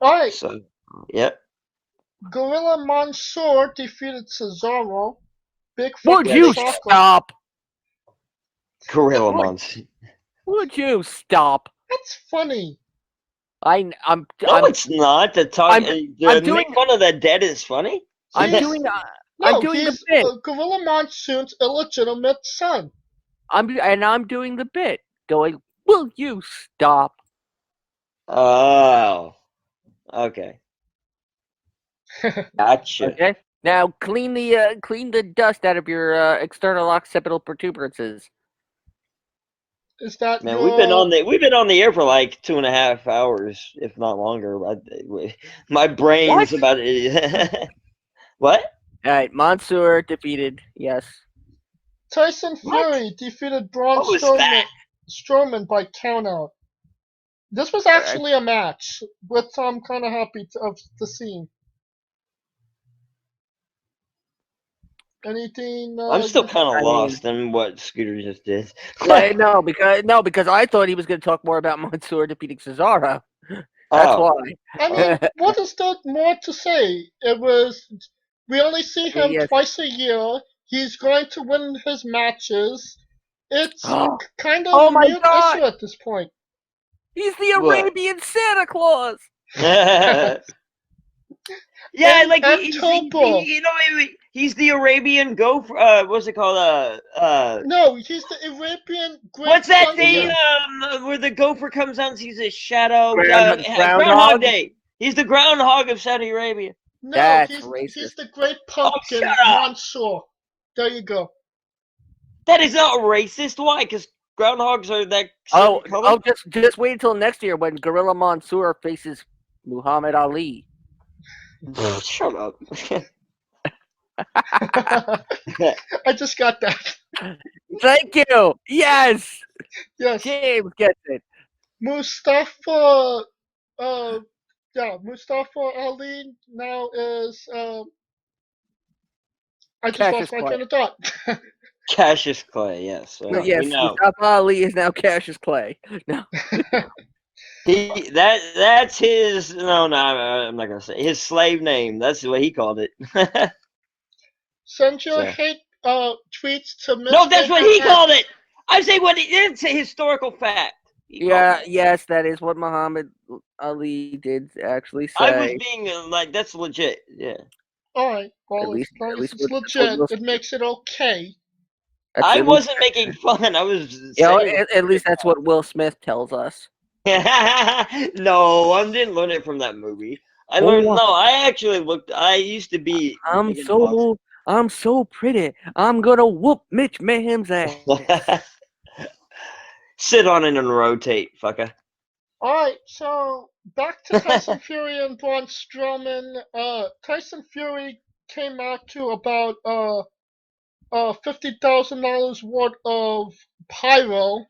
All right. So, yep. Gorilla Mansoor defeated Cesaro. Bigfoot Would Yeah, you they- stop? Gorilla What? Monster. Would you stop? That's funny. I'm No, it's not. The talk. I'm The doing- make fun of the dead is funny. I'm He's- doing No, doing the he's bit. Gorilla Monsoon's illegitimate son. I'm doing the bit. Going, will you stop? Oh. Okay. Gotcha. Okay. Now clean the dust out of your external occipital protuberances. Is that Man, your... we've been on the air for like 2.5 hours, if not longer. My brain's about it. What? All right, Mansoor defeated. Yes. Tyson What? Fury defeated Braun What was that? Strowman by countout. This was actually a match, which I'm kind of happy to see. Anything? I'm still kind I of mean- lost in what Scooter just did. Yeah, no, because I thought he was going to talk more about Mansoor defeating Cesaro. That's Oh. why. I mean, what is there more to say? We only see him Yes. twice a year. He's going to win his matches. It's kind of Oh a my mute God. issue at this point. He's the What? Arabian Santa Claus. Yeah, In like October. he's the Arabian gopher. What's it called? No, he's the Arabian Great What's that Thunder. thing? Where the gopher comes out and sees a shadow. Groundhog? Groundhog Day. He's the groundhog of Saudi Arabia. No, That's he's racist. the Great Pumpkin shut up. Mansoor. There you go. That is not racist. Why? Because groundhogs are that certain color? Just wait until next year when Gorilla Mansoor faces Muhammad Ali. Shut up. I just got that. Thank you. Yes, Yes. James gets it. Mustafa Ali now is I just Cassius lost my Clay. train of thought. Cassius Clay, yes. Yes, we know. Mustafa Ali is now Cassius Clay. No, That's his. No, I'm not gonna say his slave name. That's the way he called it. Send your So- hate tweets to Mr. No, that's what he X. called it. I say what it's a historical fact. He called yeah, it. yes, that is what Muhammad Ali did actually say. I was being like, that's legit. Yeah. Alright, well, At least- as long at as least it's with- legit, with- it makes it okay. That's I at least- wasn't making fun. I was. You know, saying at least that's what Will Smith tells us. No, I didn't learn it from that movie. I Oh, learned. wow. No, I actually looked. I used to be. I'm big in boxing. so pretty. I'm gonna whoop Mitch Mayhem's ass. Sit on it and rotate, fucker. Alright, so back to Tyson Fury and Braun Strowman. Tyson Fury came out to about $50,000 worth of pyro.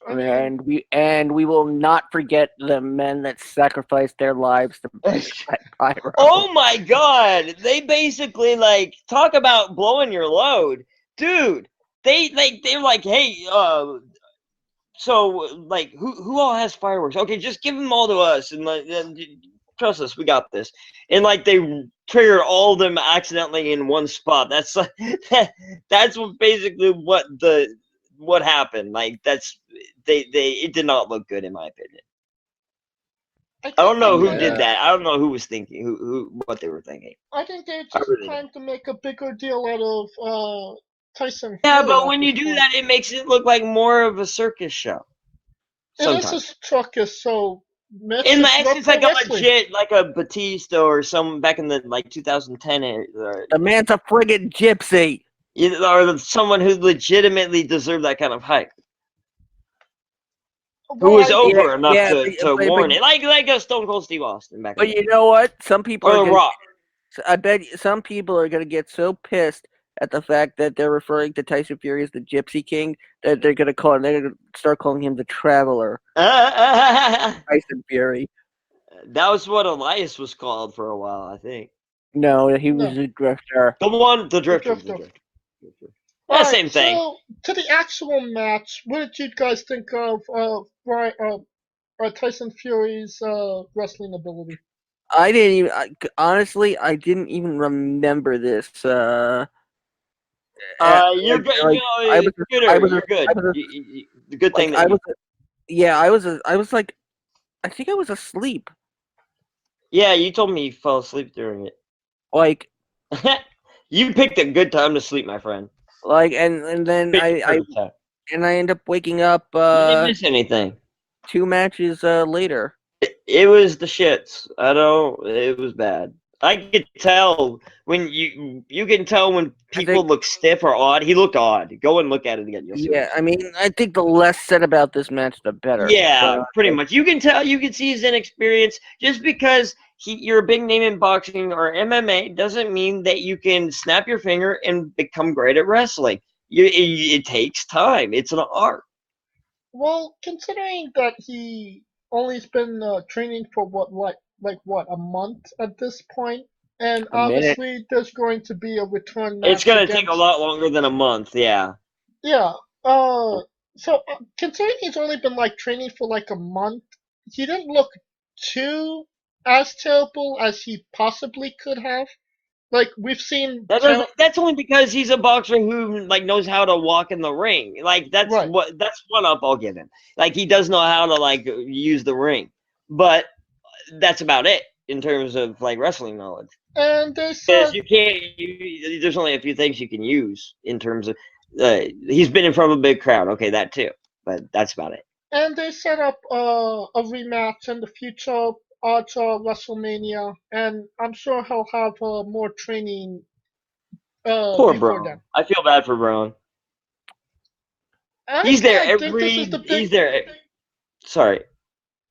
I mean, and we will not forget the men that sacrificed their lives to protect Pyro. Oh my God! They basically like talk about blowing your load, dude. They're like, hey, so like who all has fireworks? Okay, just give them all to us, and like, trust us, we got this. And like they triggered all of them accidentally in one spot. That's that's what basically what happened. Like that's they it did not look good in my opinion. I don't know who did that. I don't know who was thinking, who what they were thinking. I think they're just trying to make a bigger deal out of Tyson. Yeah, but when you do that, it makes it look like more of a circus show. Sometimes. It is a circus, so in the it's like a legit, like a Batista or some back in the like 2010. The man's a friggin' gypsy. Or someone who legitimately deserved that kind of hype. Who was over enough to warn it, like a Stone Cold Steve Austin back. But you know what? Some people or The Rock. I bet some people are gonna get so pissed at the fact that they're referring to Tyson Fury as the Gypsy King that they're gonna start calling him the Traveler. Tyson Fury. That was what Elias was called for a while, I think. No, he was a Drifter. The Drifter. Same thing. So, to the actual match, what did you guys think of Tyson Fury's wrestling ability? I didn't even honestly. I didn't even remember this. You're good. You're good. The good thing that I was like, I think I was asleep. Yeah, you told me you fell asleep during it. Like, you picked a good time to sleep, my friend. Like, and then I end up waking up. You didn't miss anything. 2 matches later. It was the shits. It was bad. I could tell when you can tell when people look stiff or odd. He looked odd. Go and look at it again. You'll see. Yeah, I mean, I think the less said about this match, the better. Yeah, pretty much. You can tell. You can see his inexperience. Just because you're a big name in boxing or MMA doesn't mean that you can snap your finger and become great at wrestling. It takes time. It's an art. Well, considering that he only's been training for a month at this point, and obviously there's going to be a return match. It's going to take a lot longer than a month, yeah. Yeah. So considering he's only been training for a month, he didn't look too as terrible as he possibly could have. Like we've seen. That's only because he's a boxer who knows how to walk in the ring. That's one up I'll give him. He does know how to use the ring, but that's about it in terms of wrestling knowledge. And they said you can't. There's only a few things you can use in terms of. He's been in front of a big crowd. Okay, that too, but that's about it. And they set up a rematch in the future. WrestleMania, and I'm sure he'll have more training. Poor Braun. I feel bad for Braun. He's there Sorry,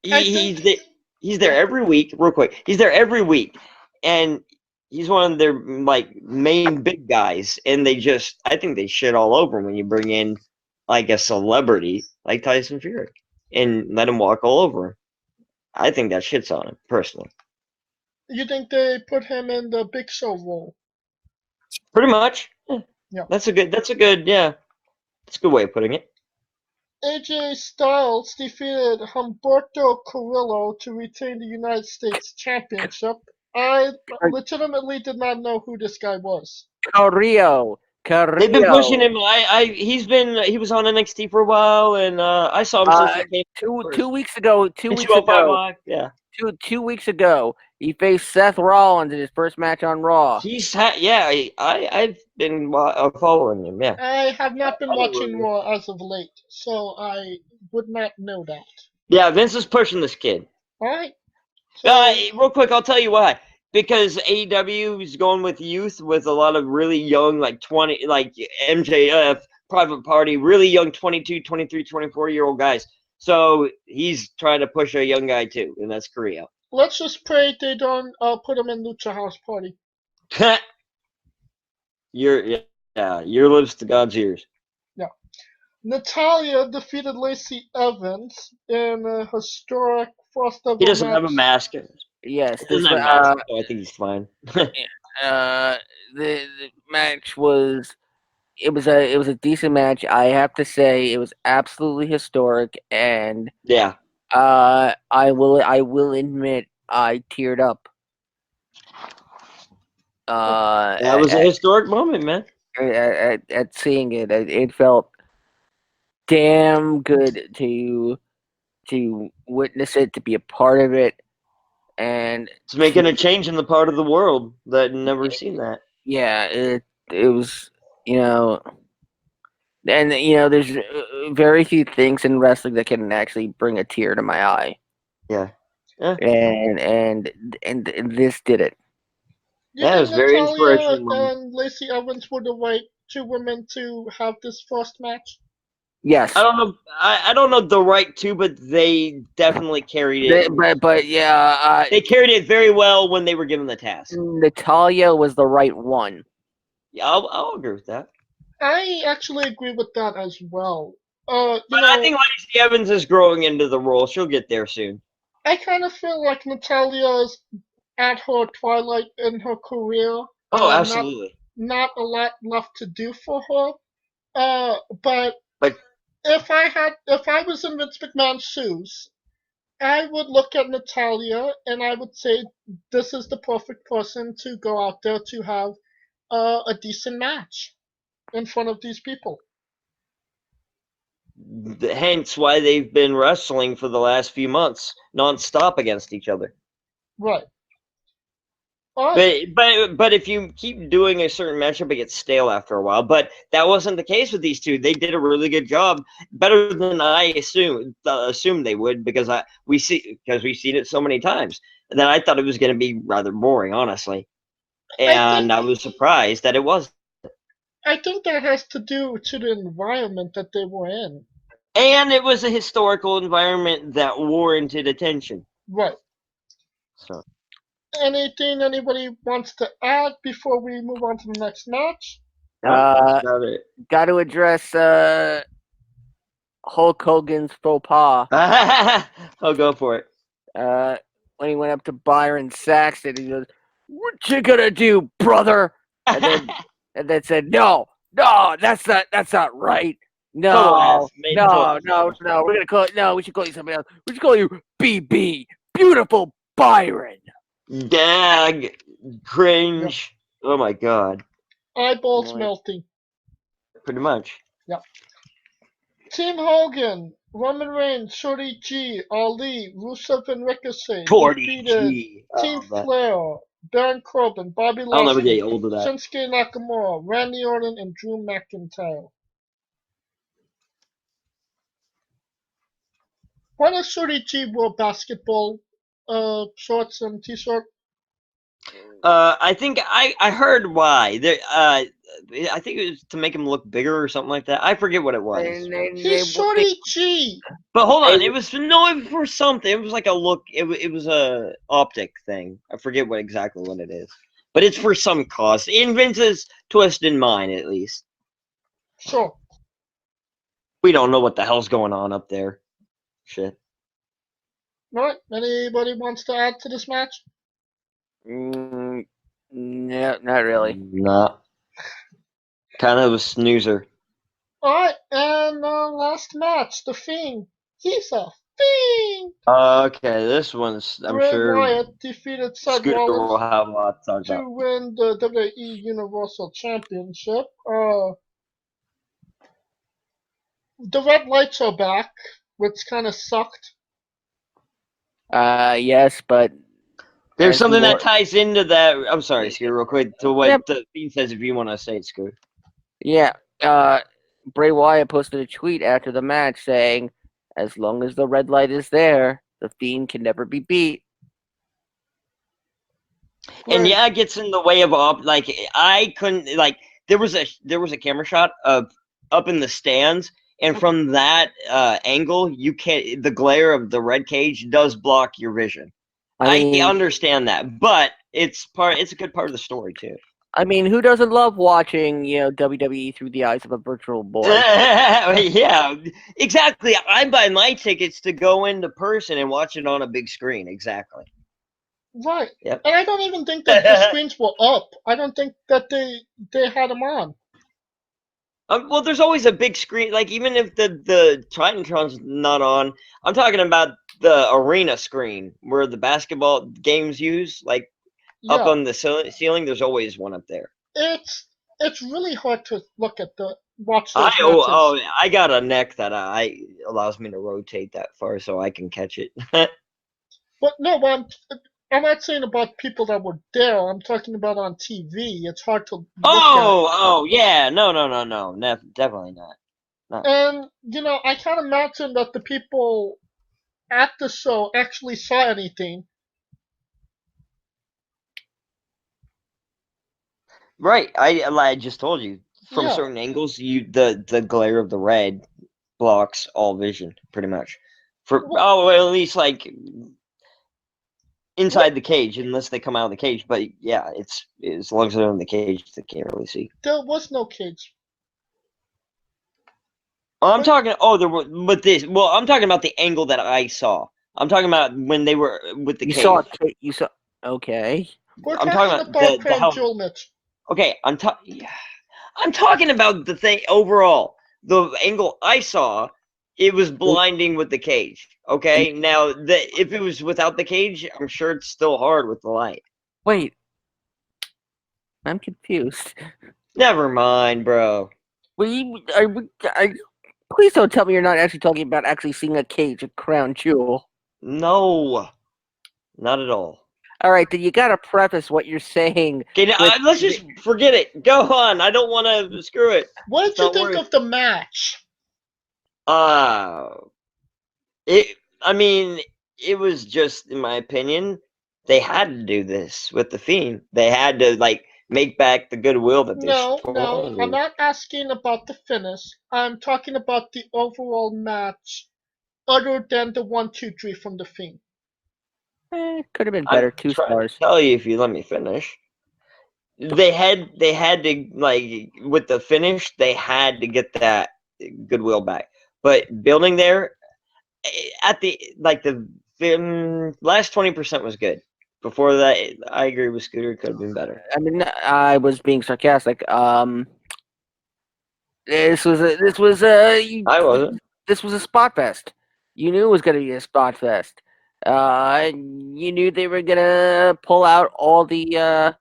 he's there every week. Real quick, he's there every week, and he's one of their main big guys. And I think they shit all over him when you bring in a celebrity like Tyson Fury and let him walk all over him. I think that shit's on him, personally. You think they put him in the Big Show role? Pretty much. Yeah. That's a good that's a good way of putting it. AJ Styles defeated Humberto Carrillo to retain the United States Championship. I legitimately did not know who this guy was. Carrillo. They've been pushing him. He was on NXT for a while, and I saw him since he came 2 weeks ago. 2 weeks ago. Yeah. 2 weeks ago, he faced Seth Rollins in his first match on Raw. I've been following him. Yeah. I have not been watching Raw as of late, so I would not know that. Yeah, Vince is pushing this kid. All right. So, real quick, I'll tell you why. Because AEW is going with youth, with a lot of really young, 20, MJF, Private Party, really young 22, 23, 24-year-old guys. So he's trying to push a young guy too, and that's Carrillo. Let's just pray they don't put him in Lucha House Party. Your lips to God's ears. Yeah. Natalia defeated Lacey Evans in a historic first ever He doesn't have a match. mask. He Yes, doesn't this have a mask, so I think he's fine. the match was it was a decent match. I have to say it was absolutely historic, and Yeah. I will admit I teared up. That was a historic moment, man. At seeing it. It felt damn good to witness it, to be a part of it, and It's making a change in the part of the world that never seen that. yeah, it was, you know, and there's very few things in wrestling that can actually bring a tear to my eye, Yeah. and this did it. You Yeah, it think was very Natalia inspirational moment. and Lacey Evans were the right two women to have this first match? Yes, I don't know. I don't know the right to, but they definitely carried it. but yeah, They carried it very well when they were given the task. Natalia was the right one. Yeah, I'll agree with that. I actually agree with that as well. You But know, I think Lacey Evans is growing into the role. She'll get there soon. I kind of feel like Natalia's at her twilight in her career. Oh, Not absolutely. not a lot left to do for her. But But if I was in Vince McMahon's shoes, I would look at Natalia and I would say this is the perfect person to go out there to have a decent match in front of these people. hence why they've been wrestling for the last few months nonstop against each other. Right. All right. But if you keep doing a certain matchup, it gets stale after a while. But that wasn't the case with these two. They did a really good job, better than I assumed they would, because we've seen it so many times that I thought it was going to be rather boring, honestly. And I was surprised that it was. I think that has to do to the environment that they were in. And it was a historical environment that warranted attention. Right. So. Anything anybody wants to add before we move on to the next match? Got to address Hulk Hogan's faux pas. I'll go for it. When he went up to Byron Saxton, he goes, "What you gonna do, brother?" And then said, "No, that's not right. No, we're gonna call it. No, we should call you something else. We should call you BB, Beautiful Byron." Gag, cringe. Yep. Oh my god. Eyeballs melting. Pretty much. Yep. Team Hogan, Roman Reigns, Shorty G, Ali, Rusev and Ricochet defeated Team Flair, Baron Corbin, Bobby Lashley, I'll never get old of that. Shinsuke Nakamura, Randy Orton, and Drew McIntyre. Why does Shorty G wear basketball shorts and t-shirt? I think I heard why. I think it was to make him look bigger or something like that. I forget what it was. He's Shorty G. But hold on, it was for something. It was like a look. It was a optic thing. I forget exactly what it is. But it's for some cause. In Vince's twist in mind, at least. Sure. We don't know what the hell's going on up there. Shit. Alright, anybody wants to add to this match? No, not really. Nah. Kind of a snoozer. Alright, and last match, The Fiend. He's a Fiend! Okay, this one's, I'm Bray sure Wyatt defeated Seth Scooter Rollins will have a lot to talk to about. win the WWE Universal Championship. The red lights are back, which kind of sucked. Yes, but there's something that ties into that. I'm sorry, Scooter, real quick, to what the Fiend says if you want to say it, Scooter. Yeah, Bray Wyatt posted a tweet after the match saying, "As long as the red light is there, the Fiend can never be beat." And yeah, it gets in the way of I couldn't there was a camera shot of up in the stands, and from that angle, the glare of the red cage does block your vision. I understand that, but it's a good part of the story too. I mean, who doesn't love watching, WWE through the eyes of a virtual boy? Yeah, exactly. I buy my tickets to go into person and watch it on a big screen. Exactly. Right. Yep. And I don't even think that the screens were up. I don't think that they had them on. Well, there's always a big screen. Like even if the Titantron's not on, I'm talking about the arena screen where the basketball games use. Like up Yeah. on the ceiling, there's always one up there. It's really hard to watch those I matches. I got a neck that allows me to rotate that far so I can catch it. But no, I'm not saying about people that were there. I'm talking about on TV. It's hard to look Oh yeah, no, definitely not. at. And I can't imagine that the people at the show actually saw anything. Right, I just told you from Yeah. certain angles, the glare of the red blocks all vision pretty much. Well, at least like inside the cage, unless they come out of the cage. But yeah, it's as long as they're in the cage, they can't really see. There was no cage. Oh, I'm talking. Oh, there were, but this. Well, I'm talking about the angle that I saw. I'm talking about when they were with the cage. You saw. Okay. We're I'm talking talking about the Crown how. Jewel match. Okay, I'm talking about the thing overall. The angle I saw, it was blinding with the cage. Okay, now if it was without the cage, I'm sure it's still hard with the light. Wait. I'm confused. Never mind, bro. Please don't tell me you're not actually talking about actually seeing a cage at Crown Jewel. No, not at all. All right, then you gotta preface what you're saying. Okay, now, let's just forget it. Go on. I don't want to screw it. What did you think of the match? I mean, it was just, in my opinion, they had to do this with the Fiend. They had to make back the goodwill that they No, stole. I'm not asking about the finish. I'm talking about the overall match, other than the 1, 2, 3 from the Fiend. Could have been better. I'm 2 trying stars. to tell you if you let me finish. They had to with the finish. They had to get that goodwill back. But building there at the last 20% was good. Before that, I agree with Scooter. It could have been better. I mean, I was being sarcastic. This was I wasn't. This was a spot fest. You knew it was going to be a spot fest. You knew they were going to pull out all the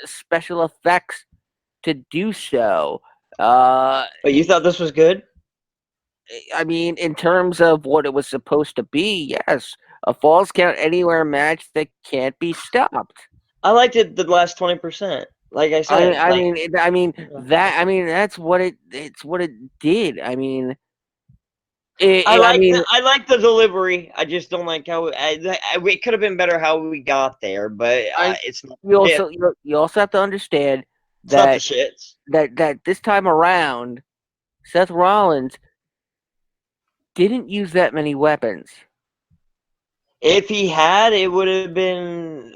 special effects to do so. But you thought this was good? I mean, in terms of what it was supposed to be, yes. A Falls Count Anywhere match that can't be stopped. I liked it the last 20%. Like I said, that's what it's what it did. I mean, I like the delivery. I just don't like how it could have been better how we got there, but it's not. You also have to understand It's not the shits. that this time around, Seth Rollins didn't use that many weapons. If he had, it would have been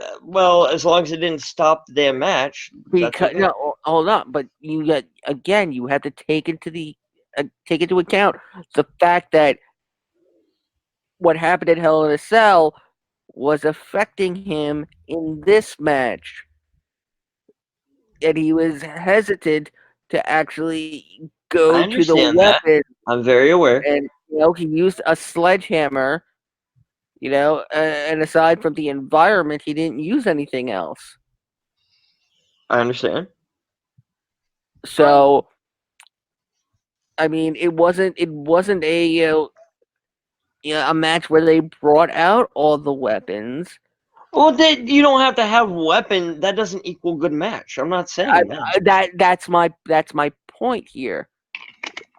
as long as it didn't stop the damn match. Because no, hold on, but you have to take into account the fact that what happened at Hell in a Cell was affecting him in this match, and he was hesitant to actually go to the weapon. I'm very aware, and he used a sledgehammer. And aside from the environment, he didn't use anything else. I understand. So, I mean, it wasn't a a match where they brought out all the weapons. Well, you don't have to have weapon. That doesn't equal good match. I'm not saying that. That's my point here.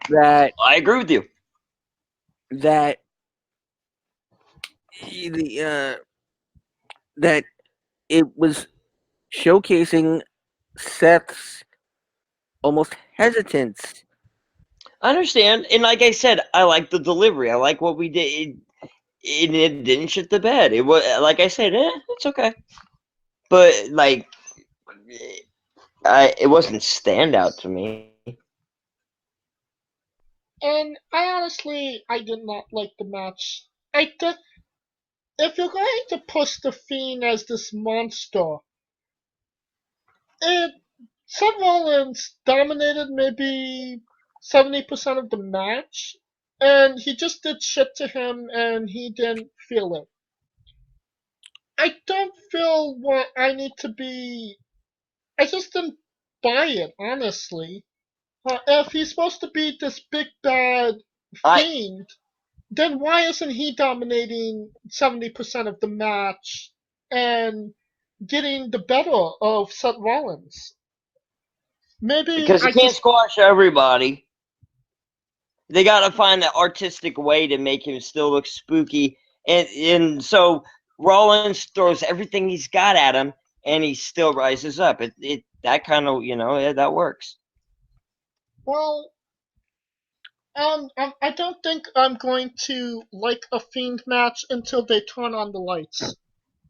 That I agree with you. That that it was showcasing Seth's almost hesitance. I understand, and like I said, I like the delivery. I like what we did. It didn't shit the bed. It was like I said, it's okay. But It wasn't standout to me. And I did not like the match. If you're going to push the Fiend as this monster, it Seth Rollins dominated maybe 70% of the match, and he just did shit to him, and he didn't feel it. I don't feel what I need to be. I just didn't buy it, honestly. If he's supposed to be this big bad I Fiend, then why isn't he dominating 70% of the match and getting the better of Seth Rollins? Maybe Because he I can't just. squash everybody. They got to find an artistic way to make him still look spooky, and so Rollins throws everything he's got at him, and he still rises up. It that kind of that works. Well, I don't think I'm going to like a Fiend match until they turn on the lights.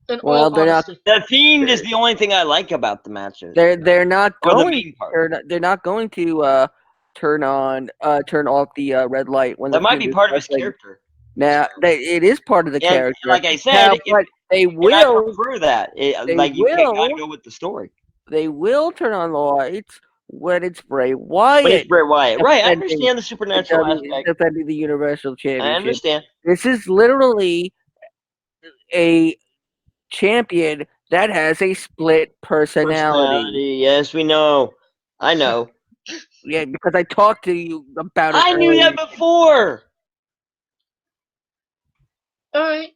In Well, all they're not. honesty. The Fiend is the only thing I like about the matches. They're not Or the going. main part. They're not going to turn off the red light when That the might Fiend be is part of his wrestling. character. Now, it is part of the And character. like I said, Now, but they and I will. prefer that. They Like you can't gotta will. go with the story. They will turn on the lights when it's Bray But Wyatt it's Bray Wyatt. Right, I defending understand the supernatural aspect. defending the Universal I Championship. understand. This is literally a champion that has a split personality. Yes, we know. I know. Yeah, because I talked to you about it I knew earlier. that before. Alright.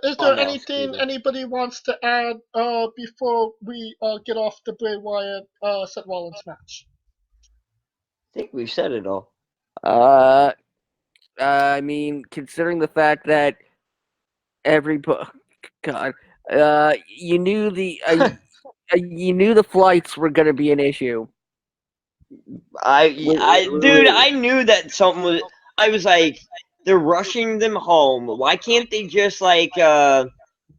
Is Come on there now, anything Steven. anybody wants to add before we get off the Bray Wyatt Seth Rollins match? I think we've said it all. I mean, considering the fact that God, you knew you knew the flights were going to be an issue. Dude, I knew that something was. I was like, they're rushing them home. Why can't they just like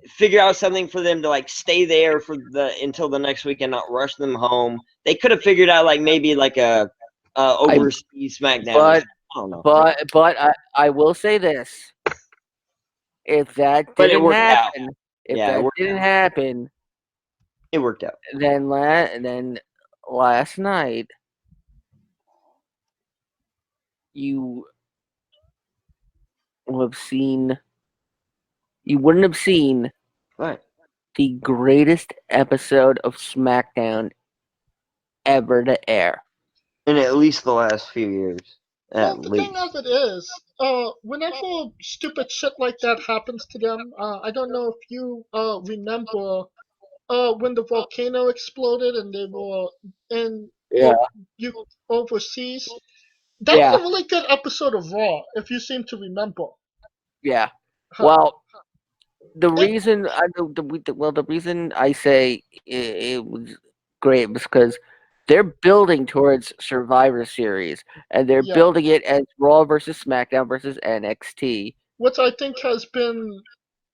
figure out something for them to like stay there for until the next week and not rush them home? They could have figured out like maybe like a overseas SmackDown. But I don't know. but I will say this: if that But it didn't worked out. happen, if Yeah, that didn't happen, it worked out. then last night you would have seen. You wouldn't have seen Right. the greatest episode of SmackDown ever to air. In at least the last few years. Well, At the least. thing of it is, whenever stupid shit like that happens to them, I don't know if you remember when the volcano exploded and they were in Yeah. you overseas. That Yeah. was a really good episode of Raw, if you seem to remember. Yeah. Huh. Well, the reason the reason I say it was great was because they're building towards Survivor Series, and they're Yeah. building it as Raw versus SmackDown versus NXT. Which I think has been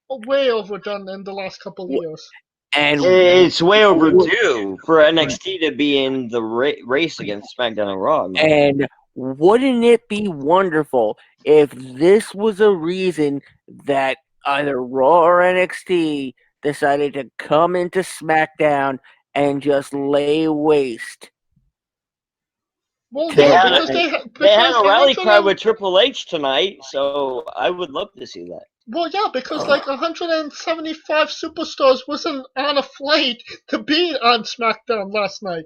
way overdone in the last couple of years. And it's way overdue for NXT to be in the race against SmackDown and Raw. And wouldn't it be wonderful if this was a reason that either Raw or NXT decided to come into SmackDown and just lay waste? Well, They yeah, had they had a rally cry with Triple H tonight, so I would love to see that. Well, yeah, because like 175 superstars wasn't on a flight to be on SmackDown last night.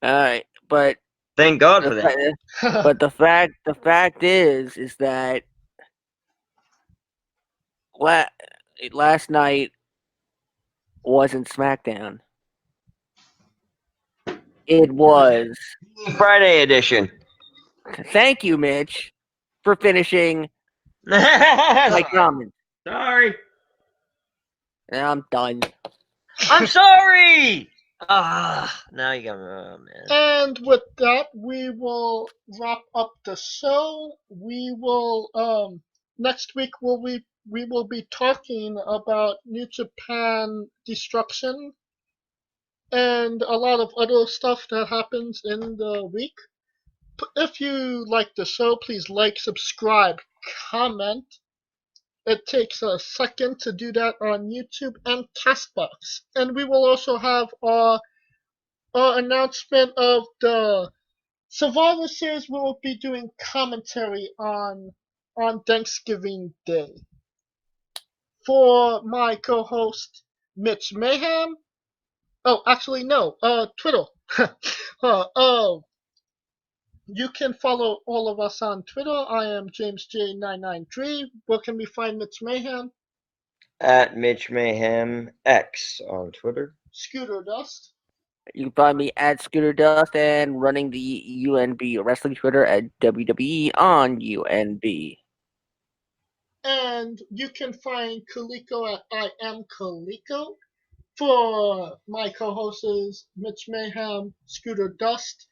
All right, but thank God for that. But the fact is that last night wasn't SmackDown. It was Friday edition. Thank you, Mitch, for finishing my comment. Sorry. I'm done. I'm sorry. Now you got me, oh, man. And with that, we will wrap up the show. We will next week we will be talking about New Japan Destruction. and a lot of other stuff that happens in the week. If you like the show, please like, subscribe, comment. It takes a second to do that on YouTube and Castbox. And we will also have our announcement of the Survivor Series. We will be doing commentary on Thanksgiving Day. For my co-host Mitch Mayhem. Oh, actually no. Twitter. You can follow all of us on Twitter. I am JamesJ993. Where can we find Mitch Mayhem? At Mitch Mayhem X on Twitter. Scooter Dust. You can find me at Scooter Dust and running the UNB Wrestling Twitter at WWE on UNB. And you can find Kaliko at I am Kaliko. For my co-hosts Mitch Mayhem, Scooter Dust,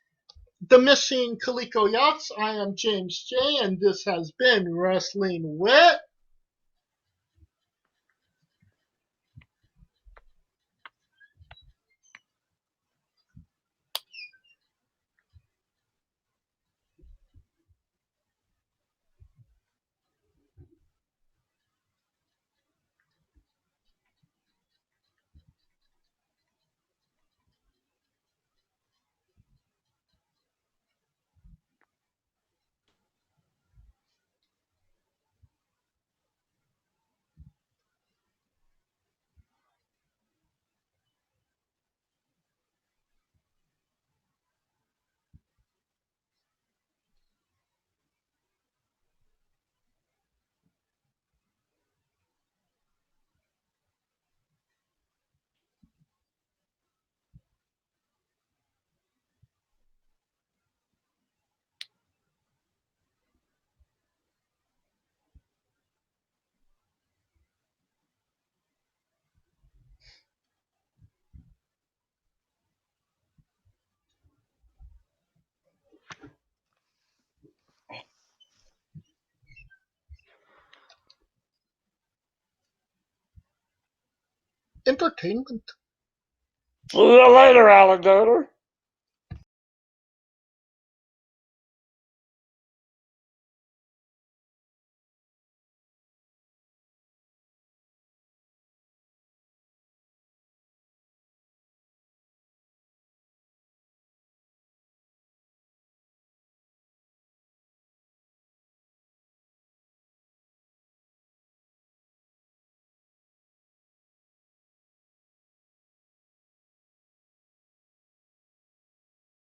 the missing Kaliko Yachts, I am James J, and this has been Wrestling Wit. Entertainment. See you later, alligator.